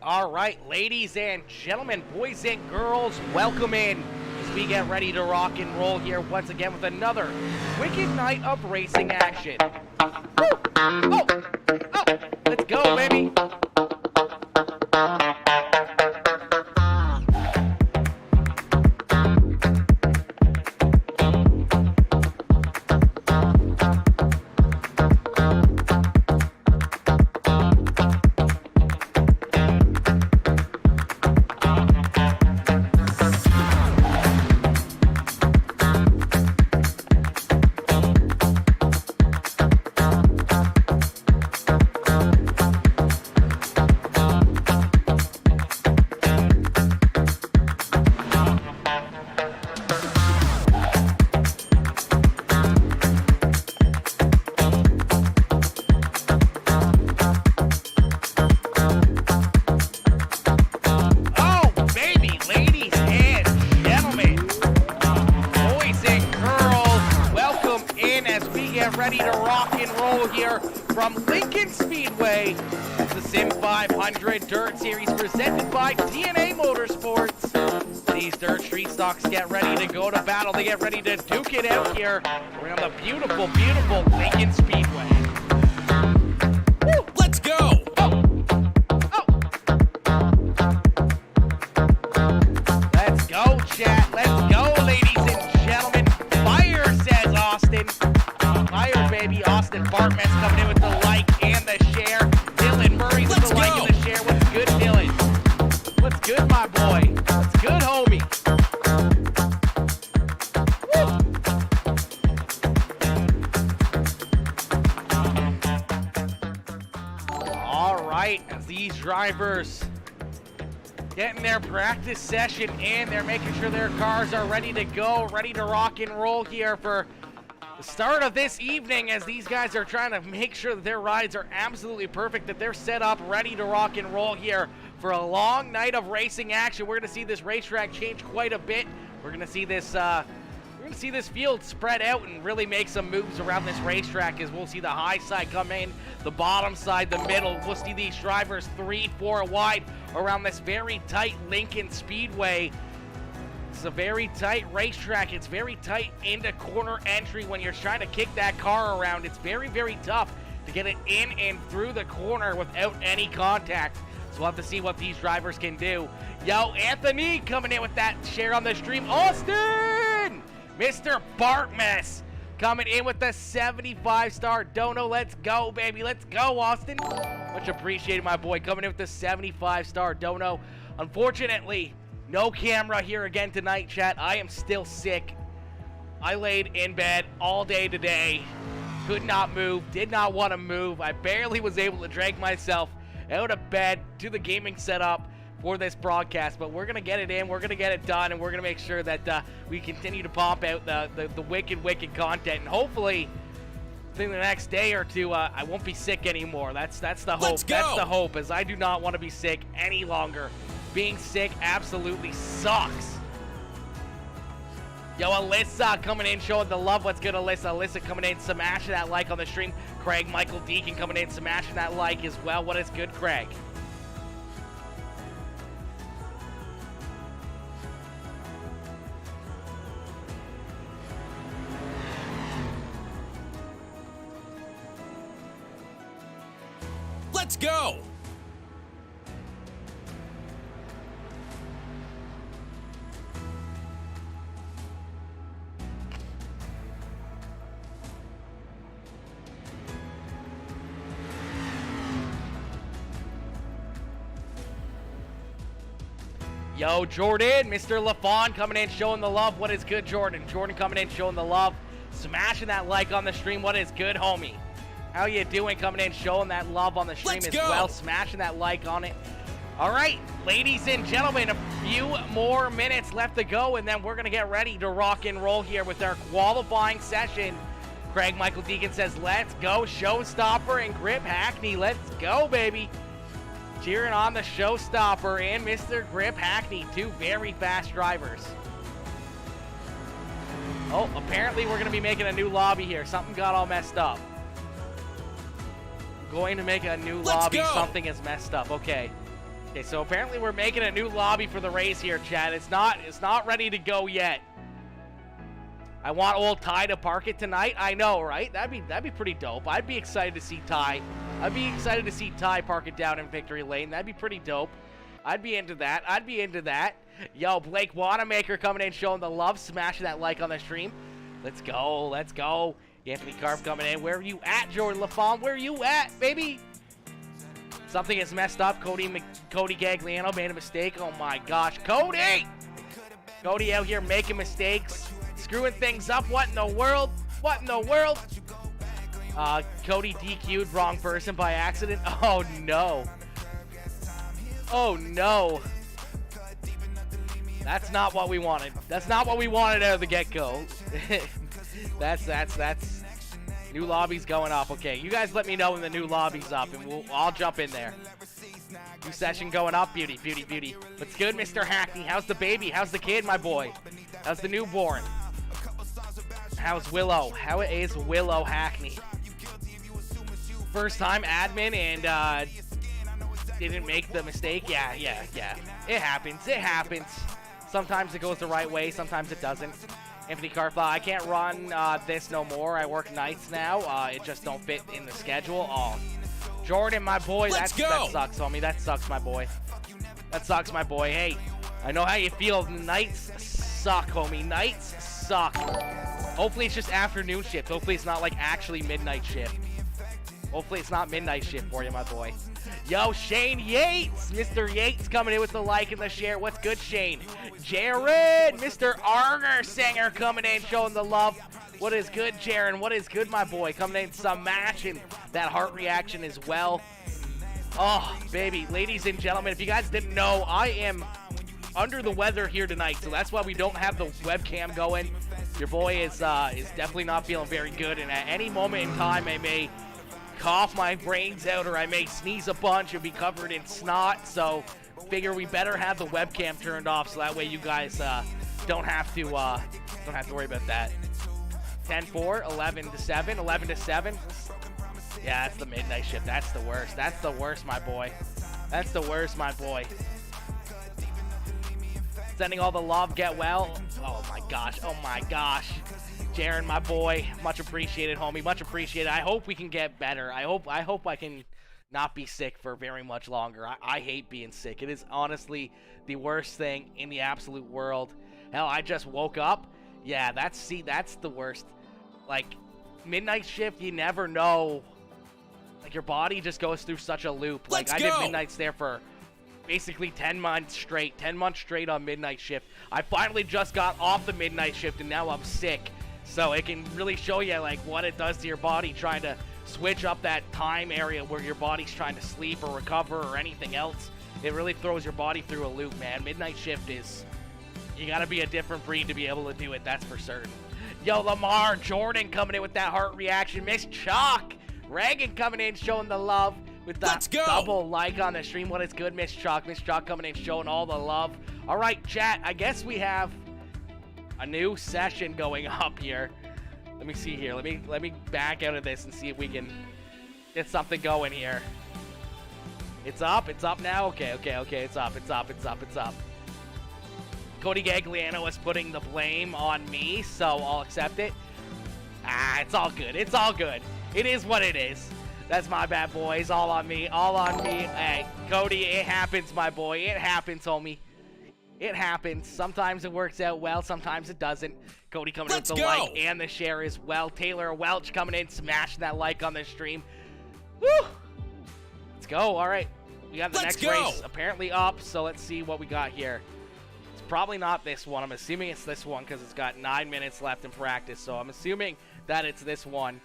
All right, ladies and gentlemen, boys and girls, welcome in as we get ready to rock and roll here once again with another wicked night of racing action. Woo! Oh, let's go, baby. Ready to rock and roll here from Lincoln Speedway. It's the Sim 500 Dirt Series presented by TNA Motorsports. These dirt street stocks get ready to go to battle. They get ready to duke it out here. We're on the beautiful, beautiful Lincoln Speedway. Woo! Let's go! Let's go, chat. Let's go, ladies and gentlemen. Fire, says Austin. Fire, baby. Austin Bartman's coming in with the like and the share. Dylan Murray's with the like and the share. What's good, Dylan? What's good, my boy? What's good, homie? Woo! All right, as these drivers getting their practice session in, they're making sure their cars are ready to go, ready to rock and roll here for the start of this evening, as these guys are trying to make sure that their rides are absolutely perfect, that they're set up, ready to rock and roll here for a long night of racing action. We're going to see this racetrack change quite a bit. We're going to see this field spread out and really make some moves around this racetrack, as we'll see the high side come in, the bottom side, the middle. We'll see these drivers 3-4 wide around this very tight Lincoln Speedway. It's a very tight racetrack. It's very tight into corner entry. When you're trying to kick that car around, it's very, very tough to get it in and through the corner without any contact. So we'll have to see what these drivers can do. Yo, Anthony coming in with that share on the stream. Austin! Mr. Bartmess coming in with the 75-star dono. Let's go, baby. Let's go, Austin. Much appreciated, my boy, coming in with the 75-star dono. Unfortunately, no camera here again tonight, chat. I am still sick. I laid in bed all day today. Could not move. Did not want to move. I barely was able to drag myself out of bed to the gaming setup for this broadcast. But we're going to get it in. We're going to get it done. And we're going to make sure that we continue to pump out the wicked, wicked content. And hopefully, in the next day or two, I won't be sick anymore. That's the hope. Let's go. That's the hope, as I do not want to be sick any longer. Being sick absolutely sucks. Yo, Alyssa coming in, showing the love. What's good, Alyssa? Alyssa coming in, smashing that like on the stream. Craig Michael Deacon coming in, smashing that like as well. What is good, Craig? Let's go! Yo, Jordan, Mr. LaFawn coming in, showing the love. What is good, Jordan? Jordan coming in, showing the love. Smashing that like on the stream. What is good, homie? How you doing? Coming in, showing that love on the stream as well. Smashing that like on it. All right, ladies and gentlemen, a few more minutes left to go, and then we're going to get ready to rock and roll here with our qualifying session. Craig Michael Deacon says, let's go, Showstopper and Grip Hackney. Let's go, baby. Cheering on the Showstopper and Mr. Grip Hackney, two very fast drivers. Oh, apparently we're going to be making a new lobby here. Something got all messed up. Going to make a new lobby. Something is messed up. Okay. Okay, so apparently we're making a new lobby for the race here, Chad. It's not ready to go yet. I want old Ty to park it tonight. I know, right? That'd be pretty dope. I'd be excited to see Ty. I'd be excited to see Ty park it down in victory lane. That'd be pretty dope. I'd be into that. I'd be into that. Yo, Blake Wanamaker coming in, showing the love, smashing that like on the stream. Let's go. Let's go. Anthony Karp coming in. Where are you at, Jordan LaFawn? Where are you at, baby? Something is messed up. Cody Gagliano made a mistake. Oh my gosh. Cody! Cody out here making mistakes. Screwing things up. What in the world? What in the world? Cody DQ'd wrong person by accident. Oh no. Oh no. That's not what we wanted. That's not what we wanted out of the get-go. That's new lobby's going up. Okay, you guys let me know when the new lobby's up, and I'll jump in there. New session going up. Beauty, beauty, beauty. What's good, Mr. Hackney? How's the baby? How's the kid, my boy? How's the newborn? How's Willow? How is Willow Hackney? First time admin and didn't make the mistake. Yeah. It happens. It happens. Sometimes it goes the right way. Sometimes it doesn't. Anthony Karpa, I can't run this no more. I work nights now. It just don't fit in the schedule. Oh, Jordan, my boy, that sucks, homie. That sucks, my boy. That sucks, my boy. Hey, I know how you feel. Nights suck, homie. Nights suck. Hopefully it's just afternoon shift. Hopefully it's not like actually midnight shift. Hopefully it's not midnight shift for you, my boy. Yo, Shane Yates. Mr. Yates coming in with the like and the share. What's good, Shane? Jared, Mr. Arger Singer coming in, showing the love. What is good, Jaron? What is good, my boy? Coming in some matching that heart reaction as well. Oh, baby. Ladies and gentlemen, if you guys didn't know, I am under the weather here tonight, so that's why we don't have the webcam going. Your boy is definitely not feeling very good, and at any moment in time, I may cough my brains out, or I may sneeze a bunch and be covered in snot. So figure we better have the webcam turned off, so that way you guys don't have to worry about that. 10-4, 11-7, 11-7. Yeah, that's the midnight shift. That's the worst. That's the worst, my boy. That's the worst, my boy. Sending all the love. Get well. Oh my gosh. Oh my gosh. Jaron, my boy, much appreciated, homie. Much appreciated. I hope we can get better. I hope I can not be sick for very much longer. I hate being sick. It is honestly the worst thing in the absolute world. Hell, I just woke up. Yeah, that's the worst. Like, midnight shift, you never know. Like, your body just goes through such a loop. Like, I did midnights there for basically 10 months straight. 10 months straight on midnight shift. I finally just got off the midnight shift, and now I'm sick. So it can really show you like what it does to your body, trying to switch up that time area where your body's trying to sleep or recover or anything else. It really throws your body through a loop, man. Midnight shift is, you gotta be a different breed to be able to do it, that's for certain. Yo, Lamar Jordan coming in with that heart reaction. Miss Chalk, Reagan coming in showing the love with that double like on the stream. What is good, Miss Chalk? Miss Chalk coming in showing all the love. All right, chat, I guess we have a new session going up here. Let me see here. Let me back out of this and see if we can get something going here. It's up. It's up now. Okay. It's up. Cody Gagliano is putting the blame on me, so I'll accept it. It's all good. It's all good. It is what it is. That's my bad, boys. All on me. All on me. Hey, Cody, it happens, my boy. It happens, homie. It happens. Sometimes it works out well. Sometimes it doesn't. Cody coming in with the like and the share as well. Taylor Welch coming in, smashing that like on the stream. Woo! Let's go. All right. We got the next race apparently up, so let's see what we got here. It's probably not this one. I'm assuming it's this one because it's got 9 minutes left in practice, so I'm assuming that it's this one.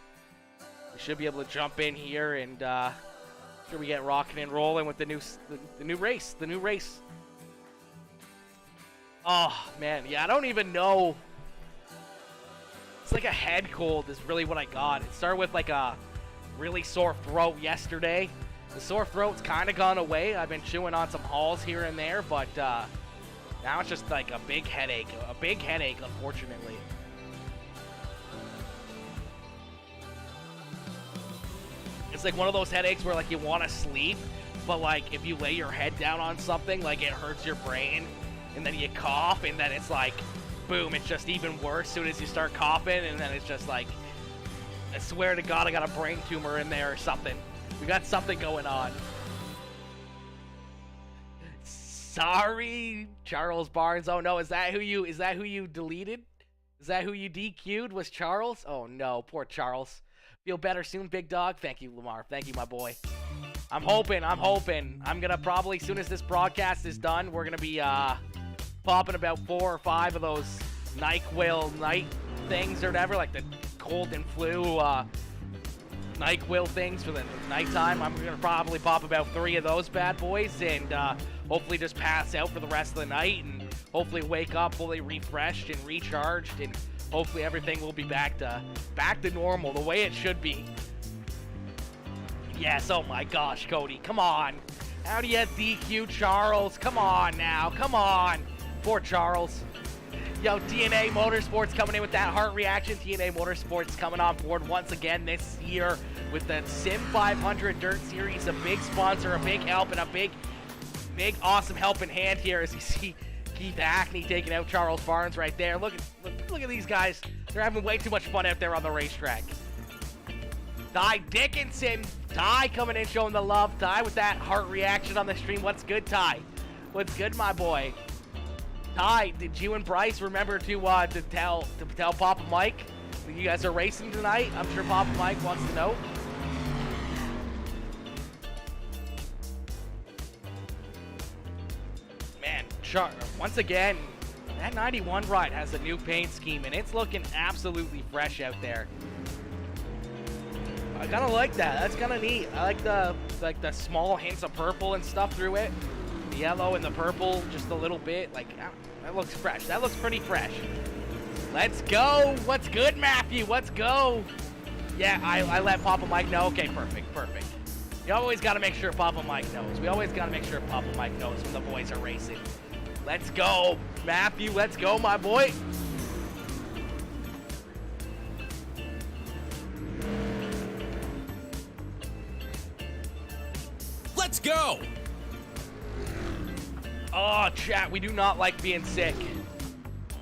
We should be able to jump in here and sure we get rocking and rolling with the new race. Oh, man. Yeah, I don't even know. It's like a head cold is really what I got. It started with like a really sore throat yesterday. The sore throat's kind of gone away. I've been chewing on some Halls here and there, but now it's just like a big headache. A big headache, unfortunately. It's like one of those headaches where like you want to sleep, but like if you lay your head down on something, like it hurts your brain, and then you cough, and then it's like, boom, it's just even worse as soon as you start coughing, and then it's just like, I swear to God, I got a brain tumor in there or something. We got something going on. Sorry, Charles Barnes. Oh no, is that who you deleted? Is that who you DQ'd? Was Charles? Oh no, poor Charles. Feel better soon, big dog. Thank you, Lamar. Thank you, my boy. I'm hoping. I'm gonna probably, as soon as this broadcast is done, we're gonna be popping about 4 or 5 of those NyQuil night things or whatever, like the cold and flu NyQuil things for the nighttime. I'm gonna probably pop about 3 of those bad boys, and hopefully just pass out for the rest of the night, and hopefully wake up fully refreshed and recharged, and hopefully everything will be back to normal, the way it should be. Yes, oh my gosh, Cody, come on. How do you DQ Charles? Come on now, come on. Poor Charles. Yo, TNA Motorsports coming in with that heart reaction. TNA Motorsports coming on board once again this year with the Sim 500 Dirt Series. A big sponsor, a big help, and a big awesome helping hand here as you see Keith Hackney taking out Charles Barnes right there. Look at these guys. They're having way too much fun out there on the racetrack. Ty Dickinson. Ty coming in showing the love. Ty with that heart reaction on the stream. What's good, Ty? What's good, my boy? Ty, did you and Bryce remember to tell Papa Mike that you guys are racing tonight? I'm sure Papa Mike wants to know. Man, once again, that 91 ride has a new paint scheme, and it's looking absolutely fresh out there. I kind of like that. That's kind of neat. I like the small hints of purple and stuff through it. The yellow and the purple, just a little bit. Like, that looks fresh. That looks pretty fresh. Let's go. What's good, Matthew? Let's go. Yeah, I let Papa Mike know. Okay, perfect. You always got to make sure Papa Mike knows. We always got to make sure Papa Mike knows when the boys are racing. Let's go, Matthew. Let's go, my boy. Let's go. Oh, chat, we do not like being sick.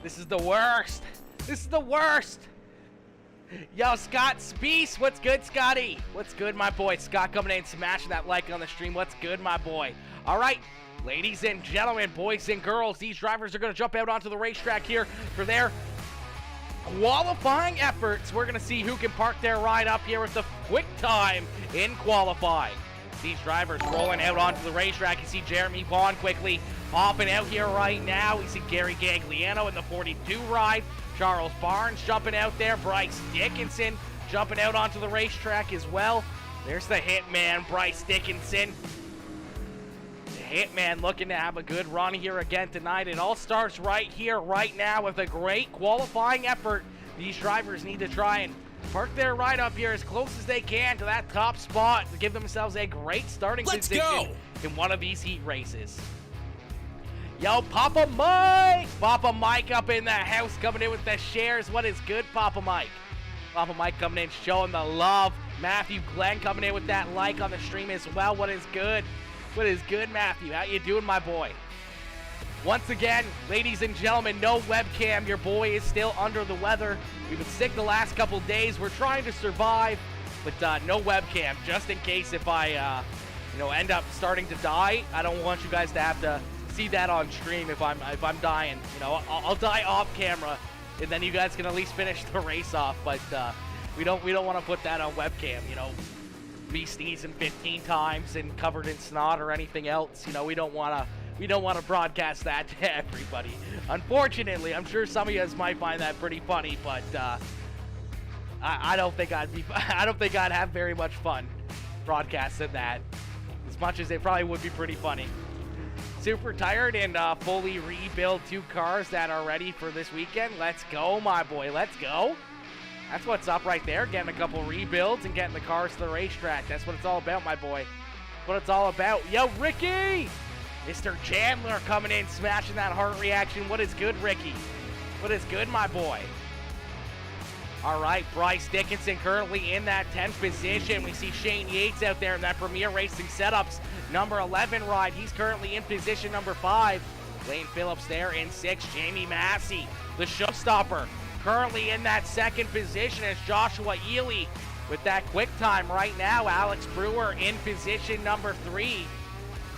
This is the worst. This is the worst. Yo, Scott Speece, what's good, Scotty? What's good, my boy? Scott coming in, smashing that like on the stream. What's good, my boy? All right, ladies and gentlemen, boys and girls, these drivers are going to jump out onto the racetrack here for their qualifying efforts. We're going to see who can park their ride up here with the quick time in qualifying. These drivers rolling out onto the racetrack. You see Jeremy Vaughn quickly hopping out here right now. We see Gary Gagliano in the 42 ride. Charles Barnes jumping out there. Bryce Dickinson jumping out onto the racetrack as well. There's the hitman, Bryce Dickinson. The hitman looking to have a good run here again tonight. It all starts right here, right now with a great qualifying effort. These drivers need to try and park their ride up here as close as they can to that top spot to give themselves a great starting position in one of these heat races. Yo, Papa Mike! Papa Mike up in the house coming in with the shares. What is good, Papa Mike? Papa Mike coming in showing the love. Matthew Glenn coming in with that like on the stream as well. What is good? What is good, Matthew? How you doing, my boy? Once again, ladies and gentlemen, no webcam. Your boy is still under the weather. We've been sick the last couple days. We're trying to survive, but no webcam, just in case if I, end up starting to die. I don't want you guys to have to see that on stream if I'm dying. I'll die off camera, and then you guys can at least finish the race off. But we don't want to put that on webcam. Me sneezing 15 times and covered in snot or anything else. We don't want to broadcast that to everybody. Unfortunately, I'm sure some of you guys might find that pretty funny, but I don't think I'd have very much fun broadcasting that, as much as it probably would be pretty funny. Super tired and fully rebuild 2 cars that are ready for this weekend. Let's go, my boy. Let's go. That's what's up right there. Getting a couple rebuilds and getting the cars to the racetrack. That's what it's all about, my boy. What it's all about. Yo, Ricky! Mr. Chandler coming in, smashing that heart reaction. What is good, Ricky? What is good, my boy? All right, Bryce Dickinson currently in that 10th position. We see Shane Yates out there in that Premier Racing Setups number 11 ride. He's currently in position number 5. Lane Phillips there in 6. Jamie Massey, the showstopper, currently in that 2nd position as Joshua Ely with that quick time right now. Alex Brewer in position number 3.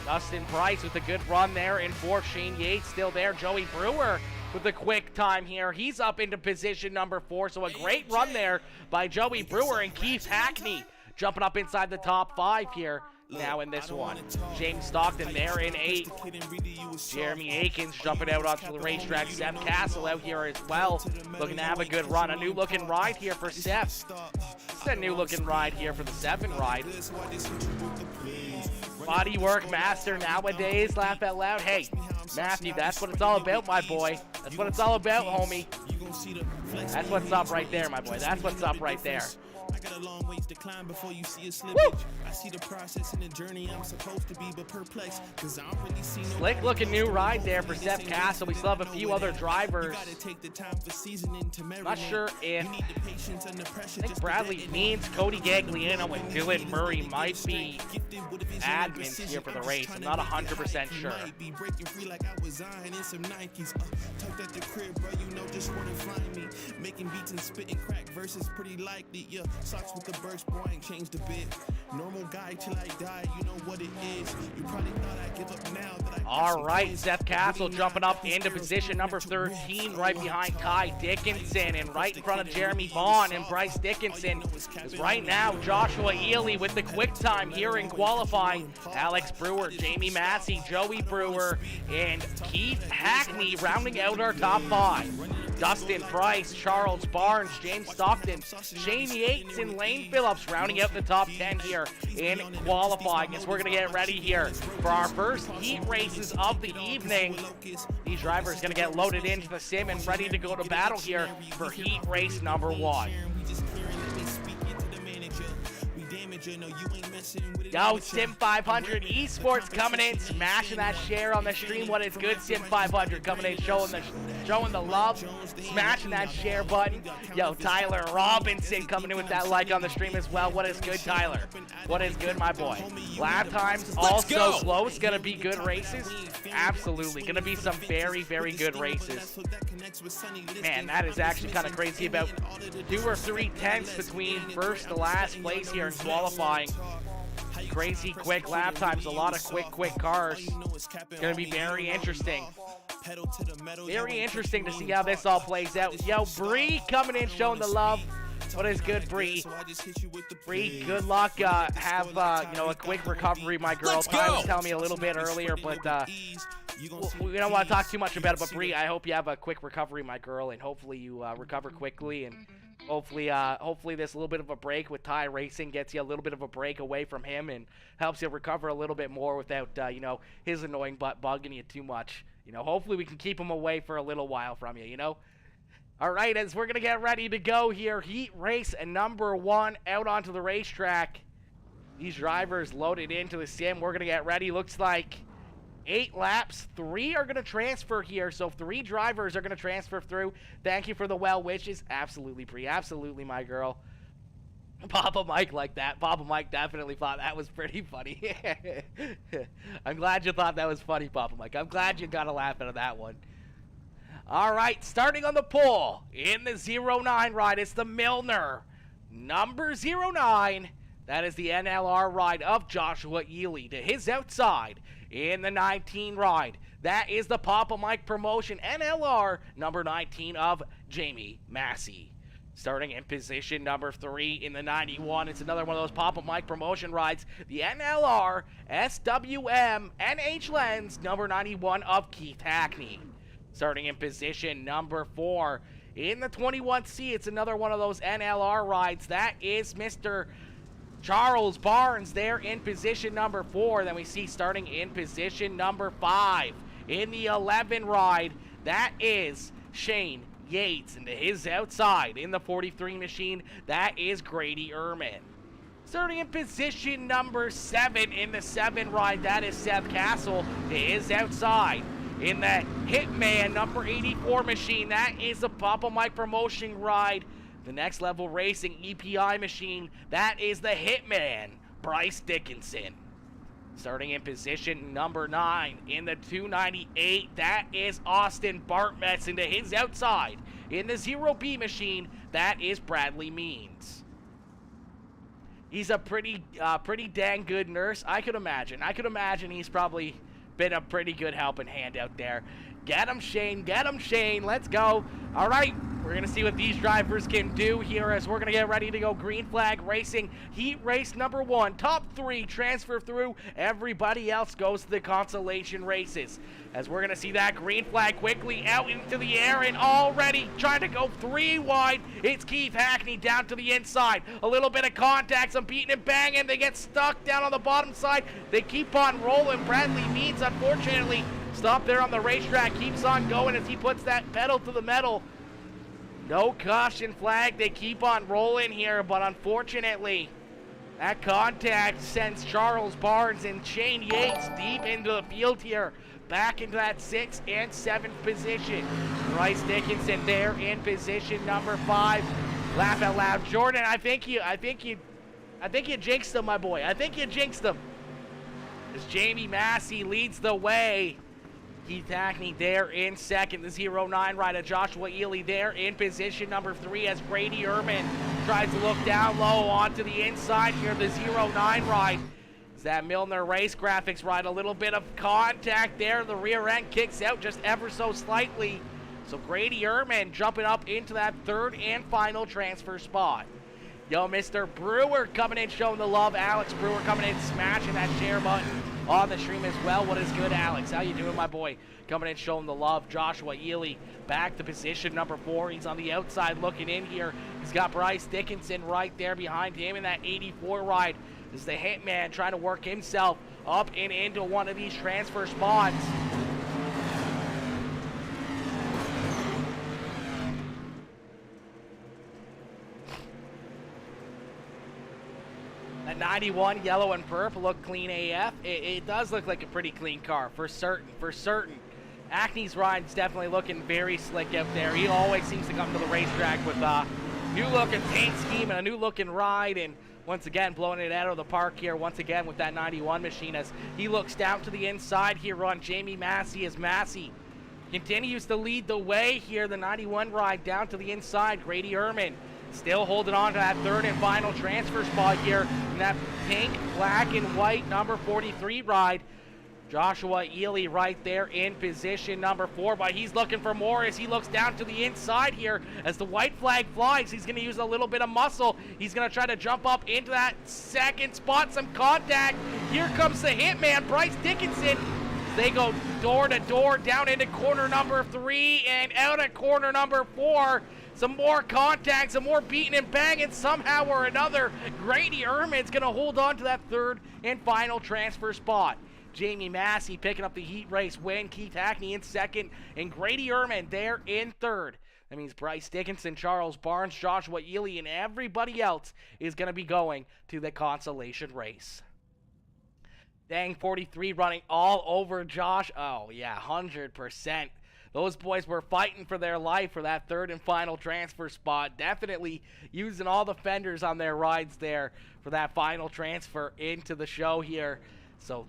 Dustin Price with a good run there in 4th. Shane Yates still there. Joey Brewer with a quick time here. He's up into position number 4, so a great run there by Joey Brewer, and Keith Hackney jumping up inside the top 5 here now in this one. James Stockton there in 8th. Jeremy Akins jumping out onto the racetrack. Seth Castle out here as well, looking to have a good run. A new looking ride here for Seth. It's a new looking ride here for the 7 ride. Bodywork master nowadays, laugh out loud. Hey, Matthew, that's what it's all about, my boy. That's what it's all about, homie. That's what's up right there, my boy. That's what's up right there. I got a long ways to climb before you see a slippage. I see the process and the journey I'm supposed to be, but perplexed, cause I don't really see no slick looking new ride there for Seth Castle. We still have a few other drivers. Not sure if I think Bradley Means, Cody Gagliano, and Dylan Murray might be admins here for the race. I'm not 100% sure. Making beats and spitting crack verses pretty likely. Yeah, socks with the burst, boy, ain't changed a bit. Normal guy till I die, you know what it is. You probably thought I'd give up now that I. All right, Seth Castle jumping up into position number 13, right behind Kai Dickinson, and right in front of Jeremy Vaughn and Bryce Dickinson is right now Joshua Ely with the quick time here in qualifying. Alex Brewer, Jamie Massey, Joey Brewer, and Keith Hackney rounding out our top 5. Dustin Price, Charles Barnes, James Stockton, Shane Yates, and Lane Phillips rounding out the top 10 here in qualifying as we're going to get ready here for our first heat races of the evening. These drivers going to get loaded into the sim and ready to go to battle here for heat race number 1. Yo, Sim 500 Esports coming in, smashing that share on the stream. What is good, Sim 500 coming in, showing the love, smashing that share button. Yo, Tyler Robinson coming in with that like on the stream as well. What is good, Tyler? What is good, my boy? Lap times also close. Gonna be good races. Absolutely, gonna be some very, very good races. Man, that is actually kind of crazy. About 2 or 3 tenths between first to last place here in qualifying. Crazy quick lap times, a lot of quick cars. Gonna be very interesting. Very interesting to see how this all plays out. Yo, Bree coming in, showing the love. What is good, Bree? Bree, good luck. Have a quick recovery, my girl. Ty was telling me a little bit earlier, but we don't want to talk too much about it. But Bree, I hope you have a quick recovery, my girl, and hopefully you recover quickly, and hopefully this little bit of a break with Ty Racing gets you a little bit of a break away from him and helps you recover a little bit more without his annoying butt bugging you too much. Hopefully we can keep him away for a little while from you. All right, as we're gonna get ready to go here, heat race number 1 out onto the racetrack. These drivers loaded into the sim. We're gonna get ready. Looks like 8 laps. 3 are going to transfer here, so 3 drivers are going to transfer through. Thank you for the well wishes. Absolutely, Bree. Absolutely, my girl. Papa Mike like that. Papa Mike definitely thought that was pretty funny. I'm glad you thought that was funny, Papa Mike. I'm glad you got a laugh out of that one. All right, starting on the pole in the 09 ride, it's the Milner. Number 09. That is the NLR ride of Joshua Ely. To his outside in the 19 ride, that is the Papa Mike Promotion NLR number 19 of Jamie Massey. Starting in position number 3 in the 91, it's another one of those Papa Mike Promotion rides, the NLR SWM NH Lens number 91 of Keith Hackney. Starting in position number 4 in the 21C, it's another one of those NLR rides, that is Mr. Charles Barnes there in position number 4. Then we see starting in position number 5 in the 11 ride, that is Shane Yates. And to his outside in the 43 machine, that is Grady Ehrman. Starting in position number 7 in the 7 ride, that is Seth Castle. To his outside in the Hitman number 84 machine, that is the Papa Mike Promotion ride, The Next Level Racing EPI machine, that is the Hitman, Bryce Dickinson. Starting in position number 9 in the 298, that is Austin Bartmetz into his outside. In the 0B machine, that is Bradley Means. He's a pretty dang good nurse, I could imagine. I could imagine he's probably been a pretty good helping hand out there. Get him, Shane, let's go. All right, we're gonna see what these drivers can do here as we're gonna get ready to go green flag racing. Heat race number 1, top 3 transfer through. Everybody else goes to the consolation races. As we're gonna see that green flag quickly out into the air and already trying to go 3 wide. It's Keith Hackney down to the inside. A little bit of contact, some beating and banging. They get stuck down on the bottom side. They keep on rolling. Bradley Means, unfortunately, stop there on the racetrack, keeps on going as he puts that pedal to the metal. No caution flag, they keep on rolling here, but unfortunately, that contact sends Charles Barnes and Shane Yates deep into the field here, back into that 6th and 7th position. Bryce Dickinson there in position number 5. Laugh out loud, Jordan. I think you jinxed him, my boy. I think you jinxed him. As Jamie Massey leads the way. Keith Hackney there in 2nd. The 09 rider Joshua Ely there in position number 3 as Grady Ehrman tries to look down low onto the inside here. The 09 ride. As that Milner Race Graphics ride, a little bit of contact there. The rear end kicks out just ever so slightly. So Grady Ehrman jumping up into that 3rd and final transfer spot. Yo, Mr. Brewer coming in showing the love. Alex Brewer coming in smashing that share button on the stream as well. What is good, Alex? How you doing, my boy? Coming in showing the love. Joshua Ely back to position number 4. He's on the outside looking in here. He's got Bryce Dickinson right there behind him in that 84 ride. This is the Hitman trying to work himself up and into one of these transfer spots. That 91 yellow and purple look clean AF. It does look like a pretty clean car, for certain. Acne's ride's definitely looking very slick out there. He always seems to come to the racetrack with a new looking paint scheme and a new looking ride, and once again blowing it out of the park here once again with that 91 machine as he looks down to the inside here on Jamie Massey as Massey continues to lead the way here. The 91 ride down to the inside. Grady Ehrman still holding on to that 3rd and final transfer spot here in that pink, black, and white number 43 ride. Joshua Ely right there in position number 4, but he's looking for more as he looks down to the inside here. As the white flag flies, he's going to use a little bit of muscle. He's going to try to jump up into that 2nd spot, some contact. Here comes the Hitman, Bryce Dickinson. They go door to door down into corner number 3 and out at corner number 4. Some more contact, some more beating and banging somehow or another. Grady Ehrman's going to hold on to that 3rd and final transfer spot. Jamie Massey picking up the heat race win. Keith Hackney in 2nd, and Grady Ehrman there in 3rd. That means Bryce Dickinson, Charles Barnes, Joshua Ely, and everybody else is going to be going to the consolation race. Dang, 43 running all over Josh. Oh, yeah, 100%. Those boys were fighting for their life for that 3rd and final transfer spot. Definitely using all the fenders on their rides there for that final transfer into the show here. So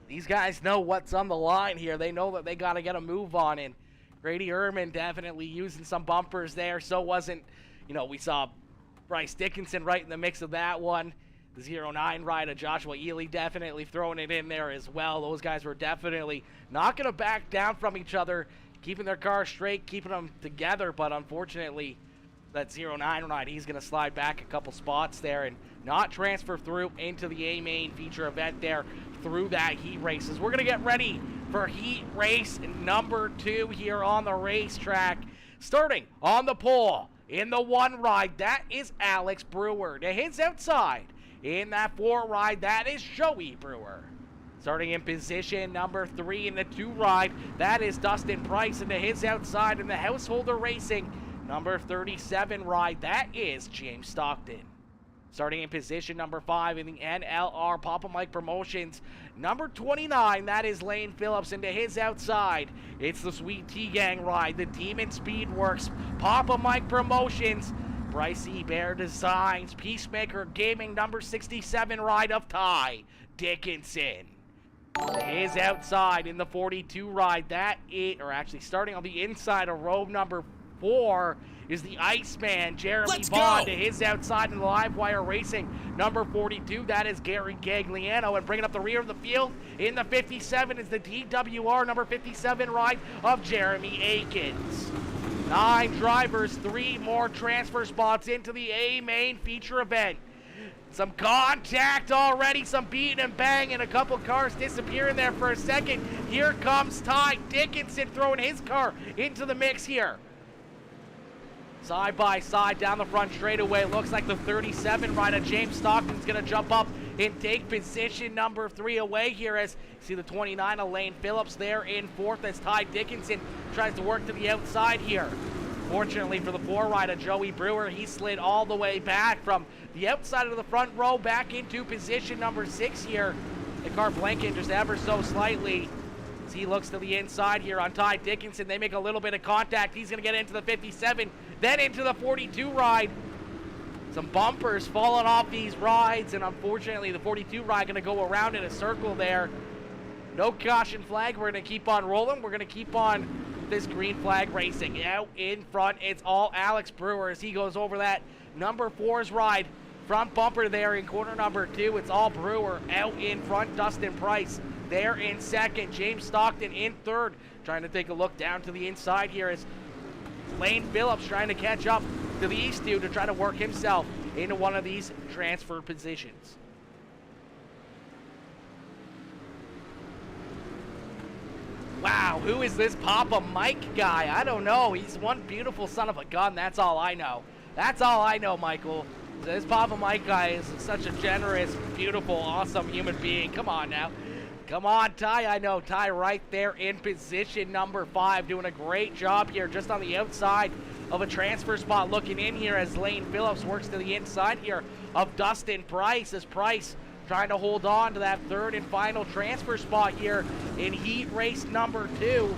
these guys know what's on the line here. They know that they got to get a move on. And Grady Ehrman definitely using some bumpers there. So wasn't, we saw Bryce Dickinson right in the mix of that one. The 09 rider, Joshua Ely, definitely throwing it in there as well. Those guys were definitely not going to back down from each other, keeping their cars straight, keeping them together. But unfortunately, that 09 ride, he's going to slide back a couple spots there and not transfer through into the A-Main feature event there through that heat races. We're going to get ready for heat race number 2 here on the racetrack. Starting on the pole in the 1 ride, that is Alex Brewer. To his outside in that 4 ride, that is Joey Brewer. Starting in position number 3 in the 2 ride, that is Dustin Price. And to his outside in the Householder Racing number 37 ride, that is James Stockton. Starting in position number 5 in the NLR Papa Mike Promotions number 29, that is Lane Phillips. And to his outside, it's the Sweet Tea Gang ride, the Demon Speedworks Papa Mike Promotions Bryce Bear Designs, Peacemaker Gaming, number 67 ride of Ty Dickinson. His outside in the 42 ride. Or actually starting on the inside of row number 4 is the Iceman, Jeremy Bond, to his outside in the Live Wire Racing, number 42. That is Gary Gagliano. And bringing up the rear of the field in the 57 is the DWR, number 57 ride of Jeremy Akins. 9 drivers, 3 more transfer spots into the A main feature event. Some contact already, some beating and bang, and a couple cars disappearing there for a second. Here comes Ty Dickinson throwing his car into the mix here. Side by side down the front straightaway. Looks like the 37 rider James Stockton's going to jump up and take position number 3 away here, as you see the 29 Elaine Phillips there in 4th as Ty Dickinson tries to work to the outside here. Fortunately for the 4 rider Joey Brewer, he slid all the way back from the outside of the front row back into position number 6 here. The car blanking just ever so slightly as he looks to the inside here on Ty Dickinson. They make a little bit of contact. He's going to get into the 57, then into the 42 ride. Some bumpers falling off these rides, and unfortunately the 42 ride going to go around in a circle there. No caution flag. We're going to keep on rolling. We're going to keep on this green flag racing. Out in front, it's all Alex Brewer as he goes over that number 4's ride. Front bumper there in corner number 2. It's all Brewer. Out in front, Dustin Price there in 2nd. James Stockton in 3rd. Trying to take a look down to the inside here as Lane Phillips trying to catch up to these two to try to work himself into one of these transfer positions. Wow, who is this Papa Mike guy? I don't know. He's one beautiful son of a gun. That's all I know. That's all I know, Michael. This Papa Mike guy is such a generous, beautiful, awesome human being. Come on now. Come on, Ty. I know Ty right there in position number 5, doing a great job here just on the outside of a transfer spot. Looking in here as Lane Phillips works to the inside here of Dustin Price, as Price trying to hold on to that 3rd and final transfer spot here in heat race number 2.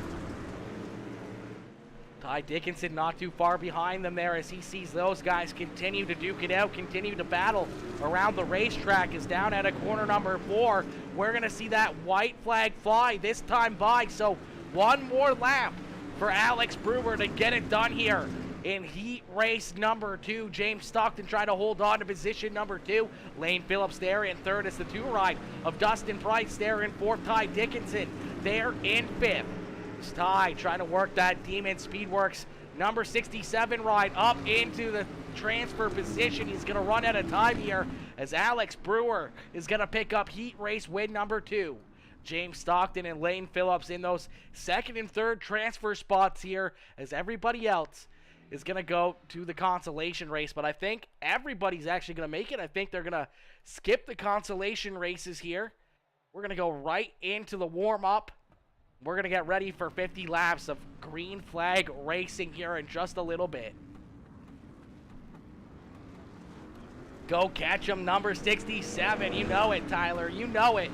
Ty Dickinson not too far behind them there as he sees those guys continue to duke it out, continue to battle around the racetrack. Is down at a corner number 4. We're going to see that white flag fly this time by. So one more lap for Alex Brewer to get it done here in heat race number 2. James Stockton trying to hold on to position number 2. Lane Phillips there in 3rd as the 2 ride of Dustin Price there in 4th. Ty Dickinson there in 5th. Ty trying to work that Demon Speedworks number 67 ride up into the transfer position. He's going to run out of time here as Alex Brewer is going to pick up heat race win number 2. James Stockton and Lane Phillips in those 2nd and 3rd transfer spots here as everybody else is going to go to the consolation race. But I think everybody's actually going to make it. I think they're going to skip the consolation races here. We're going to go right into the warm-up. We're going to get ready for 50 laps of green flag racing here in just a little bit. Go catch him, number 67. You know it, Tyler. You know it.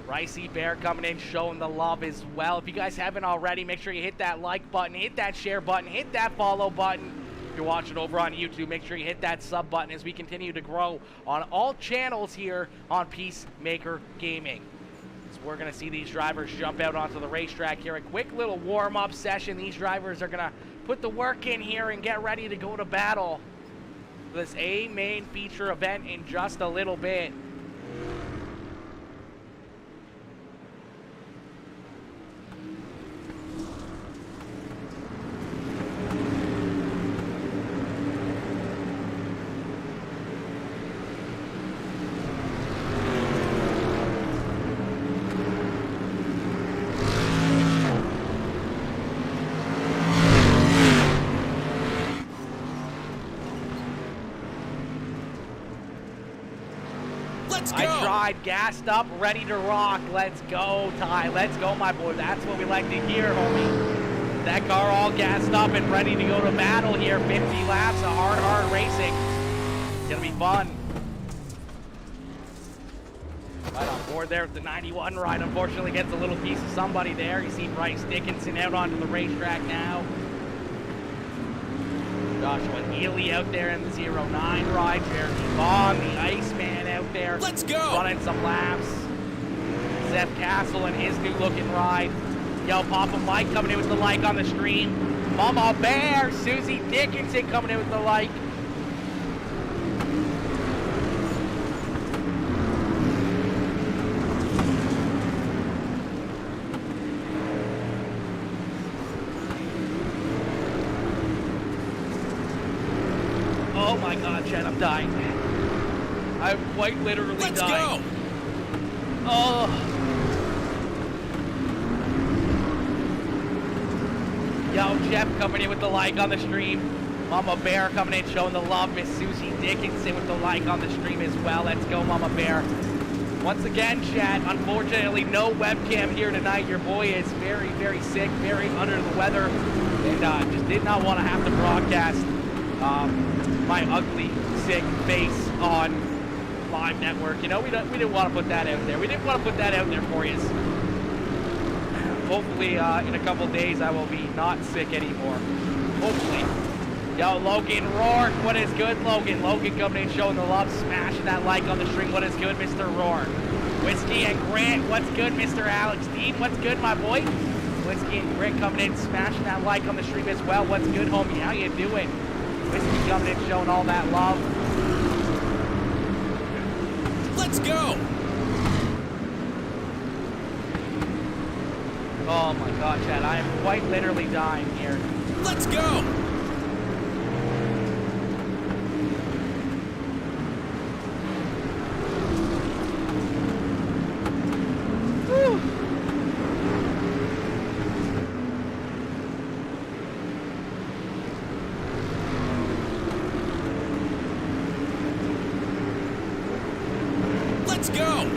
Bryce Bear coming in, showing the love as well. If you guys haven't already, make sure you hit that like button, hit that share button, hit that follow button. If you're watching over on YouTube, make sure you hit that sub button as we continue to grow on all channels here on PeaceMaker Gaming. So we're going to see these drivers jump out onto the racetrack here. A quick little warm-up session. These drivers are going to put the work in here and get ready to go to battle for this A main feature event in just a little bit. Gassed up, ready to rock. Let's go, Ty. Let's go, my boy. That's what we like to hear, homie. That car all gassed up and ready to go to battle here. 50 laps of hard racing. It's going to be fun. Right on board there with the 91 ride. Unfortunately, gets a little piece of somebody there. You see Bryce Dickinson out onto the racetrack now. gosh, what Ely out there in the 09 ride, Jeremy Vaughn, the Iceman out there. Let's go! Running some laps. Zeph Castle and his new looking ride. Yo, Papa Mike coming in with the like on the stream. Mama Bear, Susie Dickinson coming in with the like. Oh my God, Chad, I'm dying. I'm quite literally Let's dying. go! Oh. Yo, Jeff coming in with the like on the stream. Mama Bear coming in showing the love. Miss Susie Dickinson with the like on the stream as well. Let's go, Mama Bear. Once again, chat, unfortunately, no webcam here tonight. Your boy is very, very sick, very under the weather, and just did not want to have to broadcast my ugly, sick face on live network. You know, we didn't want to put that out there. We didn't want to put that out there for you. Hopefully, in a couple days, I will be not sick anymore. Hopefully. Yo, Logan Rourke, what is good, Logan? Logan coming in showing the love, smashing that like on the stream. What is good, Mr. Rourke? Whiskey and Grant, what's good, Mr. Alex Dean? What's good, my boy? Whiskey and Grant coming in, smashing that like on the stream as well. What's good, homie? How you doing? Whiskey coming in, showing all that love. Let's go! Oh my God, Chad, I am quite literally dying here. Let's go! Whew. Let's go!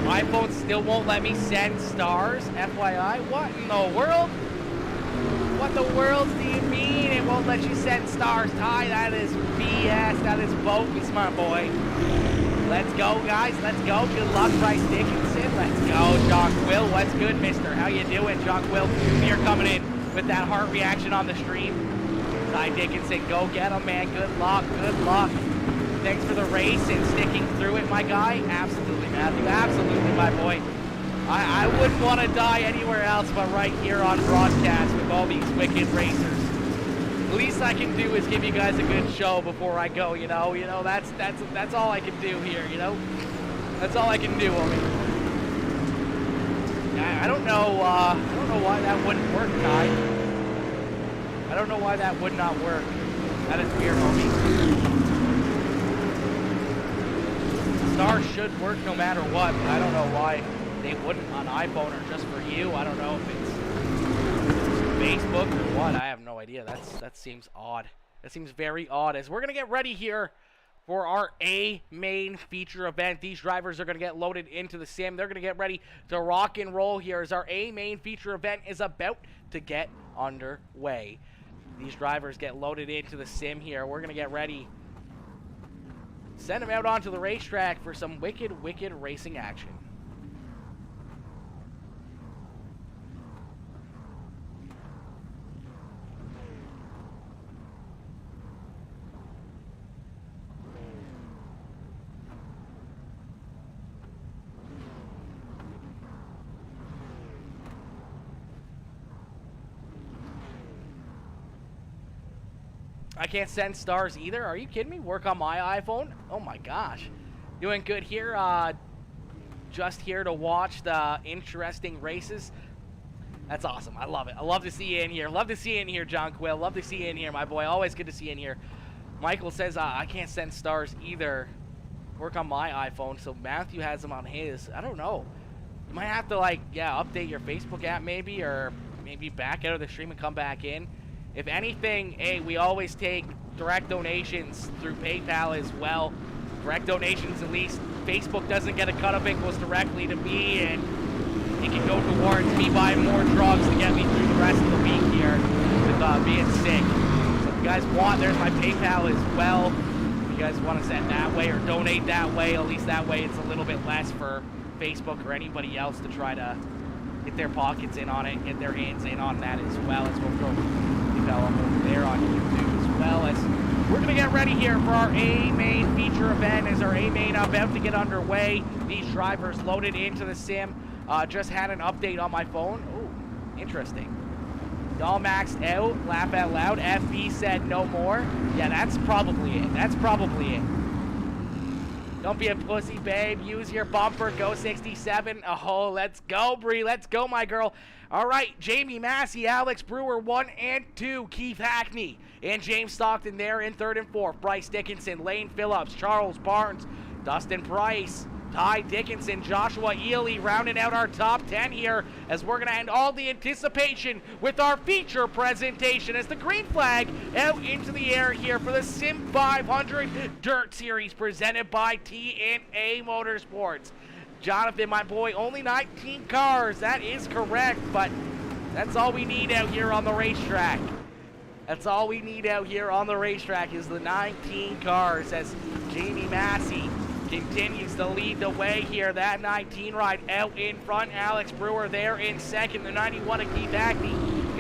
iPhone still won't let me send stars, FYI. What in the world? What the world do you mean it won't let you send stars, Ty? That is BS. That is bogus, my boy. Let's go, guys. Let's go. Good luck, Bryce Dickinson. Let's go, Jock Will. What's good, mister? How you doing, Jock Will? You're coming in with that heart reaction on the stream. Ty Dickinson, go get him, man. Good luck. Good luck. Thanks for the race and sticking through it, my guy. Absolutely, Matthew. Absolutely, my boy. I wouldn't want to die anywhere else but right here on broadcast with all these wicked racers. The least I can do is give you guys a good show before I go, you know. You know, that's all I can do here, you know. That's all I can do, homie. I don't know why that wouldn't work, Ty. I don't know why that would not work. That is weird, homie. Stars should work no matter what, but I don't know why they wouldn't on iPhone or just for you. I don't know if it's Facebook or what. I have no idea. That seems odd. That seems very odd. As we're going to get ready here for our A main feature event. These drivers are going to get loaded into the sim. They're going to get ready to rock and roll here as our A main feature event is about to get underway. These drivers get loaded into the sim here. We're going to get ready. Send them out onto the racetrack for some wicked, wicked racing action. I can't send stars either. Are you kidding me? Work on my iPhone? Oh my gosh. Doing good here. Just here to watch the interesting races. That's awesome. I love it. I love to see you in here. Love to see you in here, John Quill. Love to see you in here, my boy. Always good to see you in here. Michael says I can't send stars either. Work on my iPhone. So Matthew has them on his. I don't know. You might have to, like, yeah, update your Facebook app maybe, or maybe back out of the stream and come back in. If anything, hey, we always take direct donations through PayPal as well. Direct donations, at least. Facebook doesn't get a cut of it, goes directly to me, and it can go towards me buying more drugs to get me through the rest of the week here with being sick. So if you guys want, there's my PayPal as well. If you guys want to send that way or donate that way, at least that way it's a little bit less for Facebook or anybody else to try to get their pockets in on it, get their hands in on that as well, as we'll throw develop over there on YouTube, as well as we're going to get ready here for our A-Main feature event, as our A-Main about to get underway. These drivers loaded into the sim. Just had an update on my phone. Oh, interesting. All maxed out, laugh out loud. FB said no more. Yeah, that's probably it. That's probably it. Don't be a pussy, babe. Use your bumper. Go 67. Oh, let's go, Bree. Let's go, my girl. All right, Jamie Massey, Alex Brewer, 1 and 2. Keith Hackney and James Stockton there in 3rd and 4th. Bryce Dickinson, Lane Phillips, Charles Barnes, Dustin Price, Ty Dickinson, Joshua Ely rounding out our top 10 here, as we're going to end all the anticipation with our feature presentation as the green flag out into the air here for the Sim 500 Dirt Series presented by TNA Motorsports. Jonathan, my boy, only 19 cars. That is correct, but that's all we need out here on the racetrack. That's all we need out here on the racetrack is the 19 cars, as Jamie Massey continues to lead the way here. That 19 ride out in front. Alex Brewer there in second. The 91 of Keith Hackney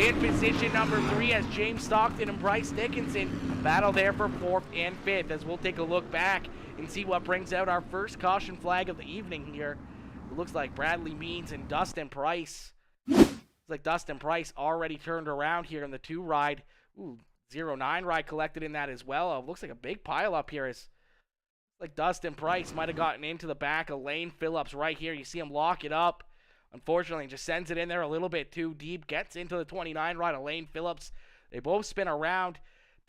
in position number 3, as James Stockton and Bryce Dickinson battle there for 4th and 5th, as we'll take a look back and see what brings out our first caution flag of the evening here. It looks like Bradley Means and Dustin Price. Looks like Dustin Price already turned around here in the 2 ride. Ooh, 09 ride collected in that as well. Looks like a big pile up here, as like Dustin Price might have gotten into the back of Lane Phillips right here. You see him lock it up. Unfortunately, just sends it in there a little bit too deep. Gets into the 29 ride of Lane Phillips. They both spin around.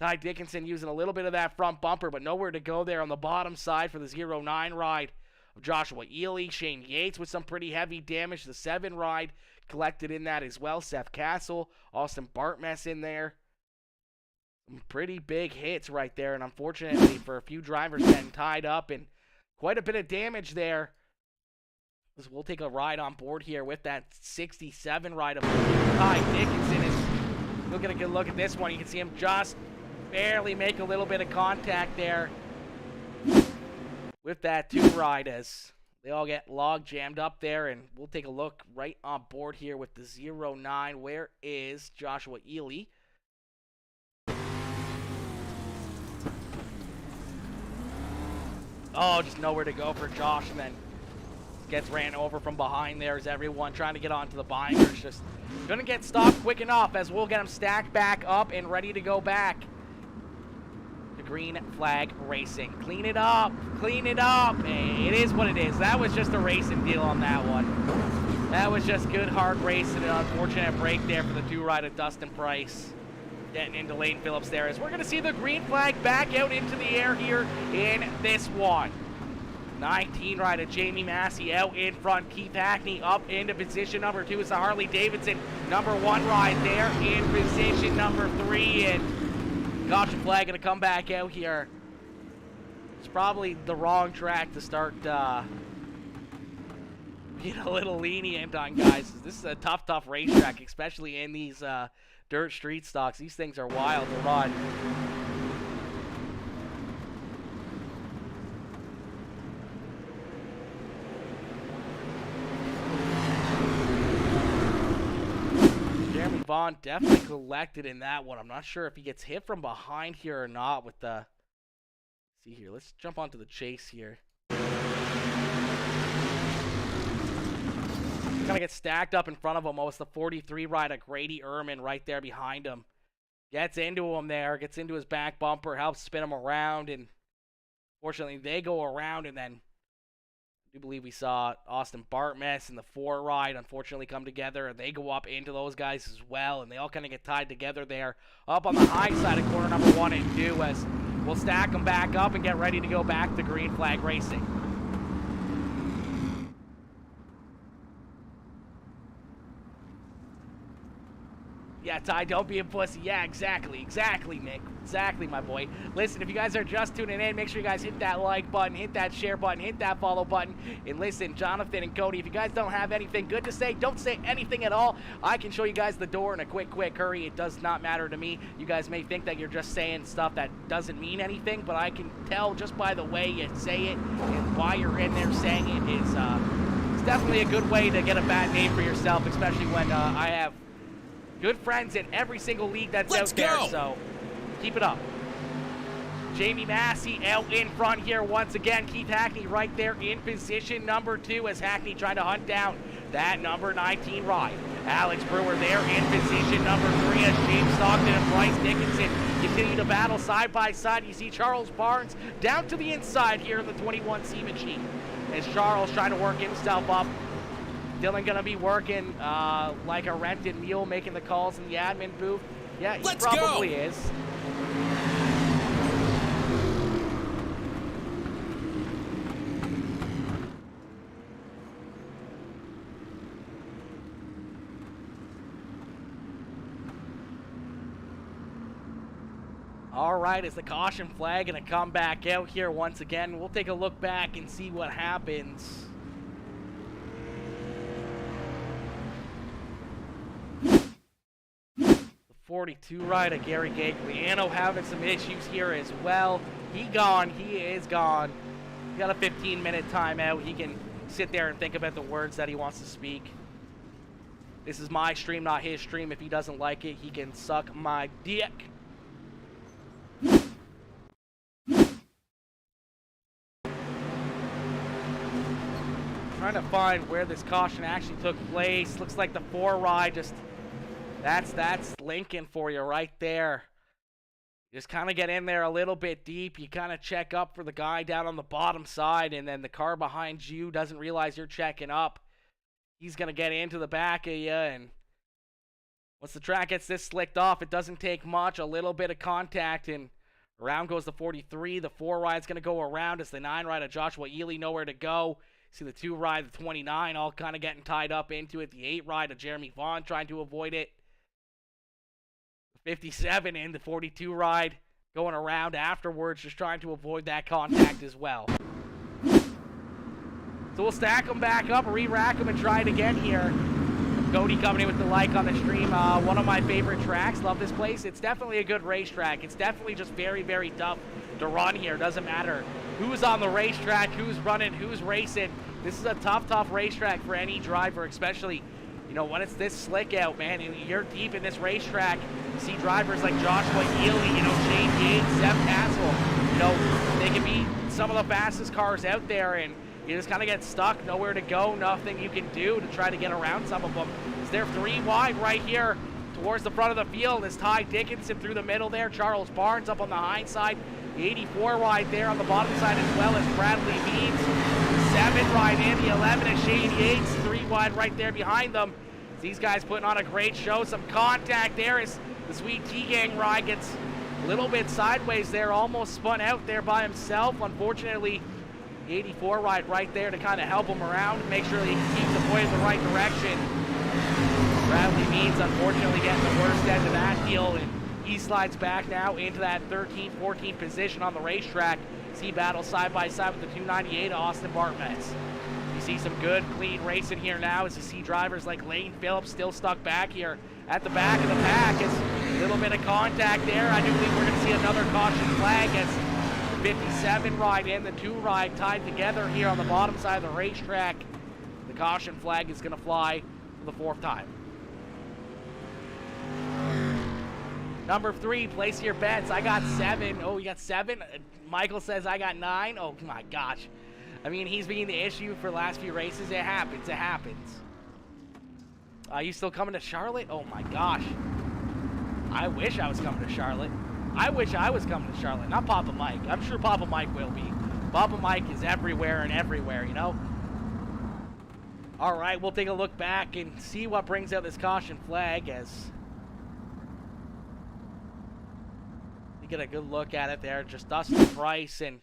Ty Dickinson using a little bit of that front bumper, but nowhere to go there on the bottom side for the 09 ride of Joshua Ely. Shane Yates with some pretty heavy damage. The 7 ride collected in that as well. Seth Castle, Austin Bartmess in there. Some pretty big hits right there, and unfortunately for a few drivers getting tied up and quite a bit of damage there. So we'll take a ride on board here with that 67 ride of Ty Dickinson. And we'll get a good look at this one. You can see him just barely make a little bit of contact there with that 2 ride, as they all get log jammed up there. And we'll take a look right on board here with the 09. Where is Joshua Ely? Oh, just nowhere to go for Josh, and then gets ran over from behind there as everyone trying to get onto the binders. Just gonna get stopped quick enough, as we'll get him stacked back up and ready to go back to green flag racing. Clean it up, clean it up. Hey, it is what it is. That was just a racing deal on that one. That was just good hard racing. An unfortunate break there for the 2 ride of Dustin Price. Getting into Lane Phillips there, as we're going to see the green flag back out into the air here in this one. 19 ride of Jamie Massey out in front. Keith Hackney up into position number 2 is the Harley Davidson. Number 1 ride there in position number 3. And caution flag going to come back out here. It's probably the wrong track to start being a little lenient on guys. This is a tough racetrack, especially in these dirt street stocks. These things are wild to run. Jeremy Vaughn definitely collected in that one. I'm not sure if he gets hit from behind here or not with the... Let's see here. Let's jump onto the chase here. Gonna get stacked up in front of him. Oh, it's the 43 ride of Grady Ehrman right there behind him. Gets into him there, gets into his back bumper, helps spin him around, and fortunately they go around, and then I do believe we saw Austin Bartmess in the 4 ride unfortunately come together, and they go up into those guys as well, and they all kind of get tied together there up on the high side of corner number 1 and 2, as we'll stack them back up and get ready to go back to green flag racing. Yeah, Ty, don't be a pussy. Yeah, exactly, Nick. Exactly, my boy. Listen, if you guys are just tuning in, make sure you guys hit that like button, hit that share button, hit that follow button. And listen, Jonathan and Cody, if you guys don't have anything good to say, don't say anything at all. I can show you guys the door in a quick hurry. It does not matter to me. You guys may think that you're just saying stuff that doesn't mean anything, but I can tell just by the way you say it and why you're in there saying it is definitely a good way to get a bad name for yourself, especially when I have good friends in every single league that's out there, so keep it up. Jamie Massey out in front here once again. Keith Hackney right there in position number 2 as Hackney trying to hunt down that number 19 ride. Alex Brewer there in position number 3 as James Stockton and Bryce Dickinson continue to battle side by side. You see Charles Barnes down to the inside here in the 21C machine as Charles trying to work himself up. Dylan gonna be working like a rented mule, making the calls in the admin booth. Yeah, he probably is. All right, is the caution flag going to come back out here once again? We'll take a look back and see what happens. The 42 rider, Gary Gagliano, having some issues here as well. He is gone. He got a 15-minute timeout. He can sit there and think about the words that he wants to speak. This is my stream, not his stream. If he doesn't like it, he can suck my dick. Trying to find where this caution actually took place. Looks like the 4 ride just, that's Lincoln for you right there. Just kind of get in there a little bit deep. You kind of check up for the guy down on the bottom side, and then the car behind you doesn't realize you're checking up. He's going to get into the back of you, and once the track gets this slicked off, it doesn't take much, a little bit of contact, and around goes the 43. The 4 ride's going to go around as the 9 ride of Joshua Ely nowhere to go. See the 2 ride, the 29, all kind of getting tied up into it. The 8 ride of Jeremy Vaughn trying to avoid it. The 57 in the 42 ride going around afterwards, just trying to avoid that contact as well. So we'll stack them back up, re-rack them, and try it again here. Cody coming in with the like on the stream. One of my favorite tracks. Love this place. It's definitely a good racetrack. It's definitely just very, very tough to run here. Doesn't matter who's on the racetrack, who's running, who's racing. This is a tough racetrack for any driver, especially, you know, when it's this slick out, man, and you're deep in this racetrack. You see drivers like Joshua Ely, you know, Shane Yates, Seth Castle. You know, they can be some of the fastest cars out there, and you just kind of get stuck, nowhere to go, nothing you can do to try to get around some of them. Is there 3 wide right here towards the front of the field is Ty Dickinson through the middle there. Charles Barnes up on the high side. The 84 wide there on the bottom side as well as Bradley Means. 7 right in, the 11 is Shane Yates. 3 wide right there behind them. These guys putting on a great show. Some contact there as the Sweet T-Gang ride gets a little bit sideways there. Almost spun out there by himself. Unfortunately, the 84 ride right there to kind of help him around and make sure that he can keep the point in the right direction. Bradley Means unfortunately getting the worst end of that deal, and he slides back now into that 13th, 14th position on the racetrack. See battle side by side with the 298 of Austin Bartmetz. You see some good, clean racing here now as you see drivers like Lane Phillips still stuck back here at the back of the pack. It's a little bit of contact there. I do believe we're going to see another caution flag as the 57 ride and the 2 ride tied together here on the bottom side of the racetrack. The caution flag is going to fly for the 4th time. Number 3, place your bets. I got 7. Oh, you got 7? Michael says I got 9. Oh, my gosh. I mean, he's been the issue for the last few races. It happens. It happens. You still coming to Charlotte? Oh, my gosh. I wish I was coming to Charlotte. I wish I was coming to Charlotte. Not Papa Mike. I'm sure Papa Mike will be. Papa Mike is everywhere and everywhere, you know? All right, we'll take a look back and see what brings out this caution flag as you get a good look at it there. Just Dustin Price and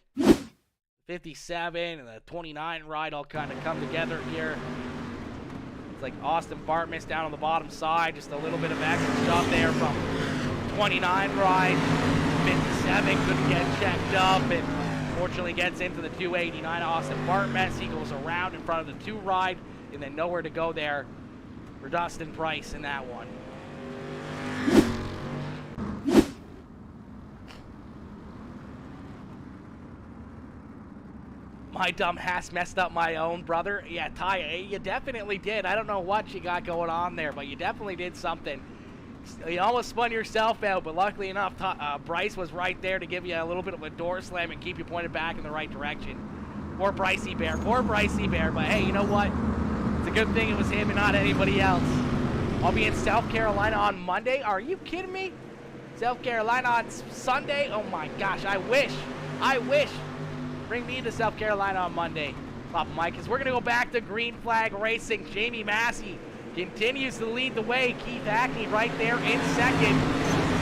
57 and the 29 ride all kind of come together here. It's like Austin Bartmetz down on the bottom side. Just a little bit of extra stuff there from 29 ride. 57 couldn't get checked up and fortunately gets into the 289 Austin Bartmetz. He goes around in front of the 2 ride and then nowhere to go there for Dustin Price in that one. My dumb ass messed up my own brother. Yeah, Ty, you definitely did. I don't know what you got going on there, but you definitely did something. You almost spun yourself out, but luckily enough, Bryce was right there to give you a little bit of a door slam and keep you pointed back in the right direction. Poor Brycey Bear. Poor Brycey Bear. But hey, you know what? It's a good thing it was him and not anybody else. I'll be in South Carolina on Monday. Are you kidding me? South Carolina on Sunday? Oh my gosh, I wish. I wish. Bring me to South Carolina on Monday. Papa Mike, because we're going to go back to green flag racing. Jamie Massey continues to lead the way. Keith Hackney right there in second.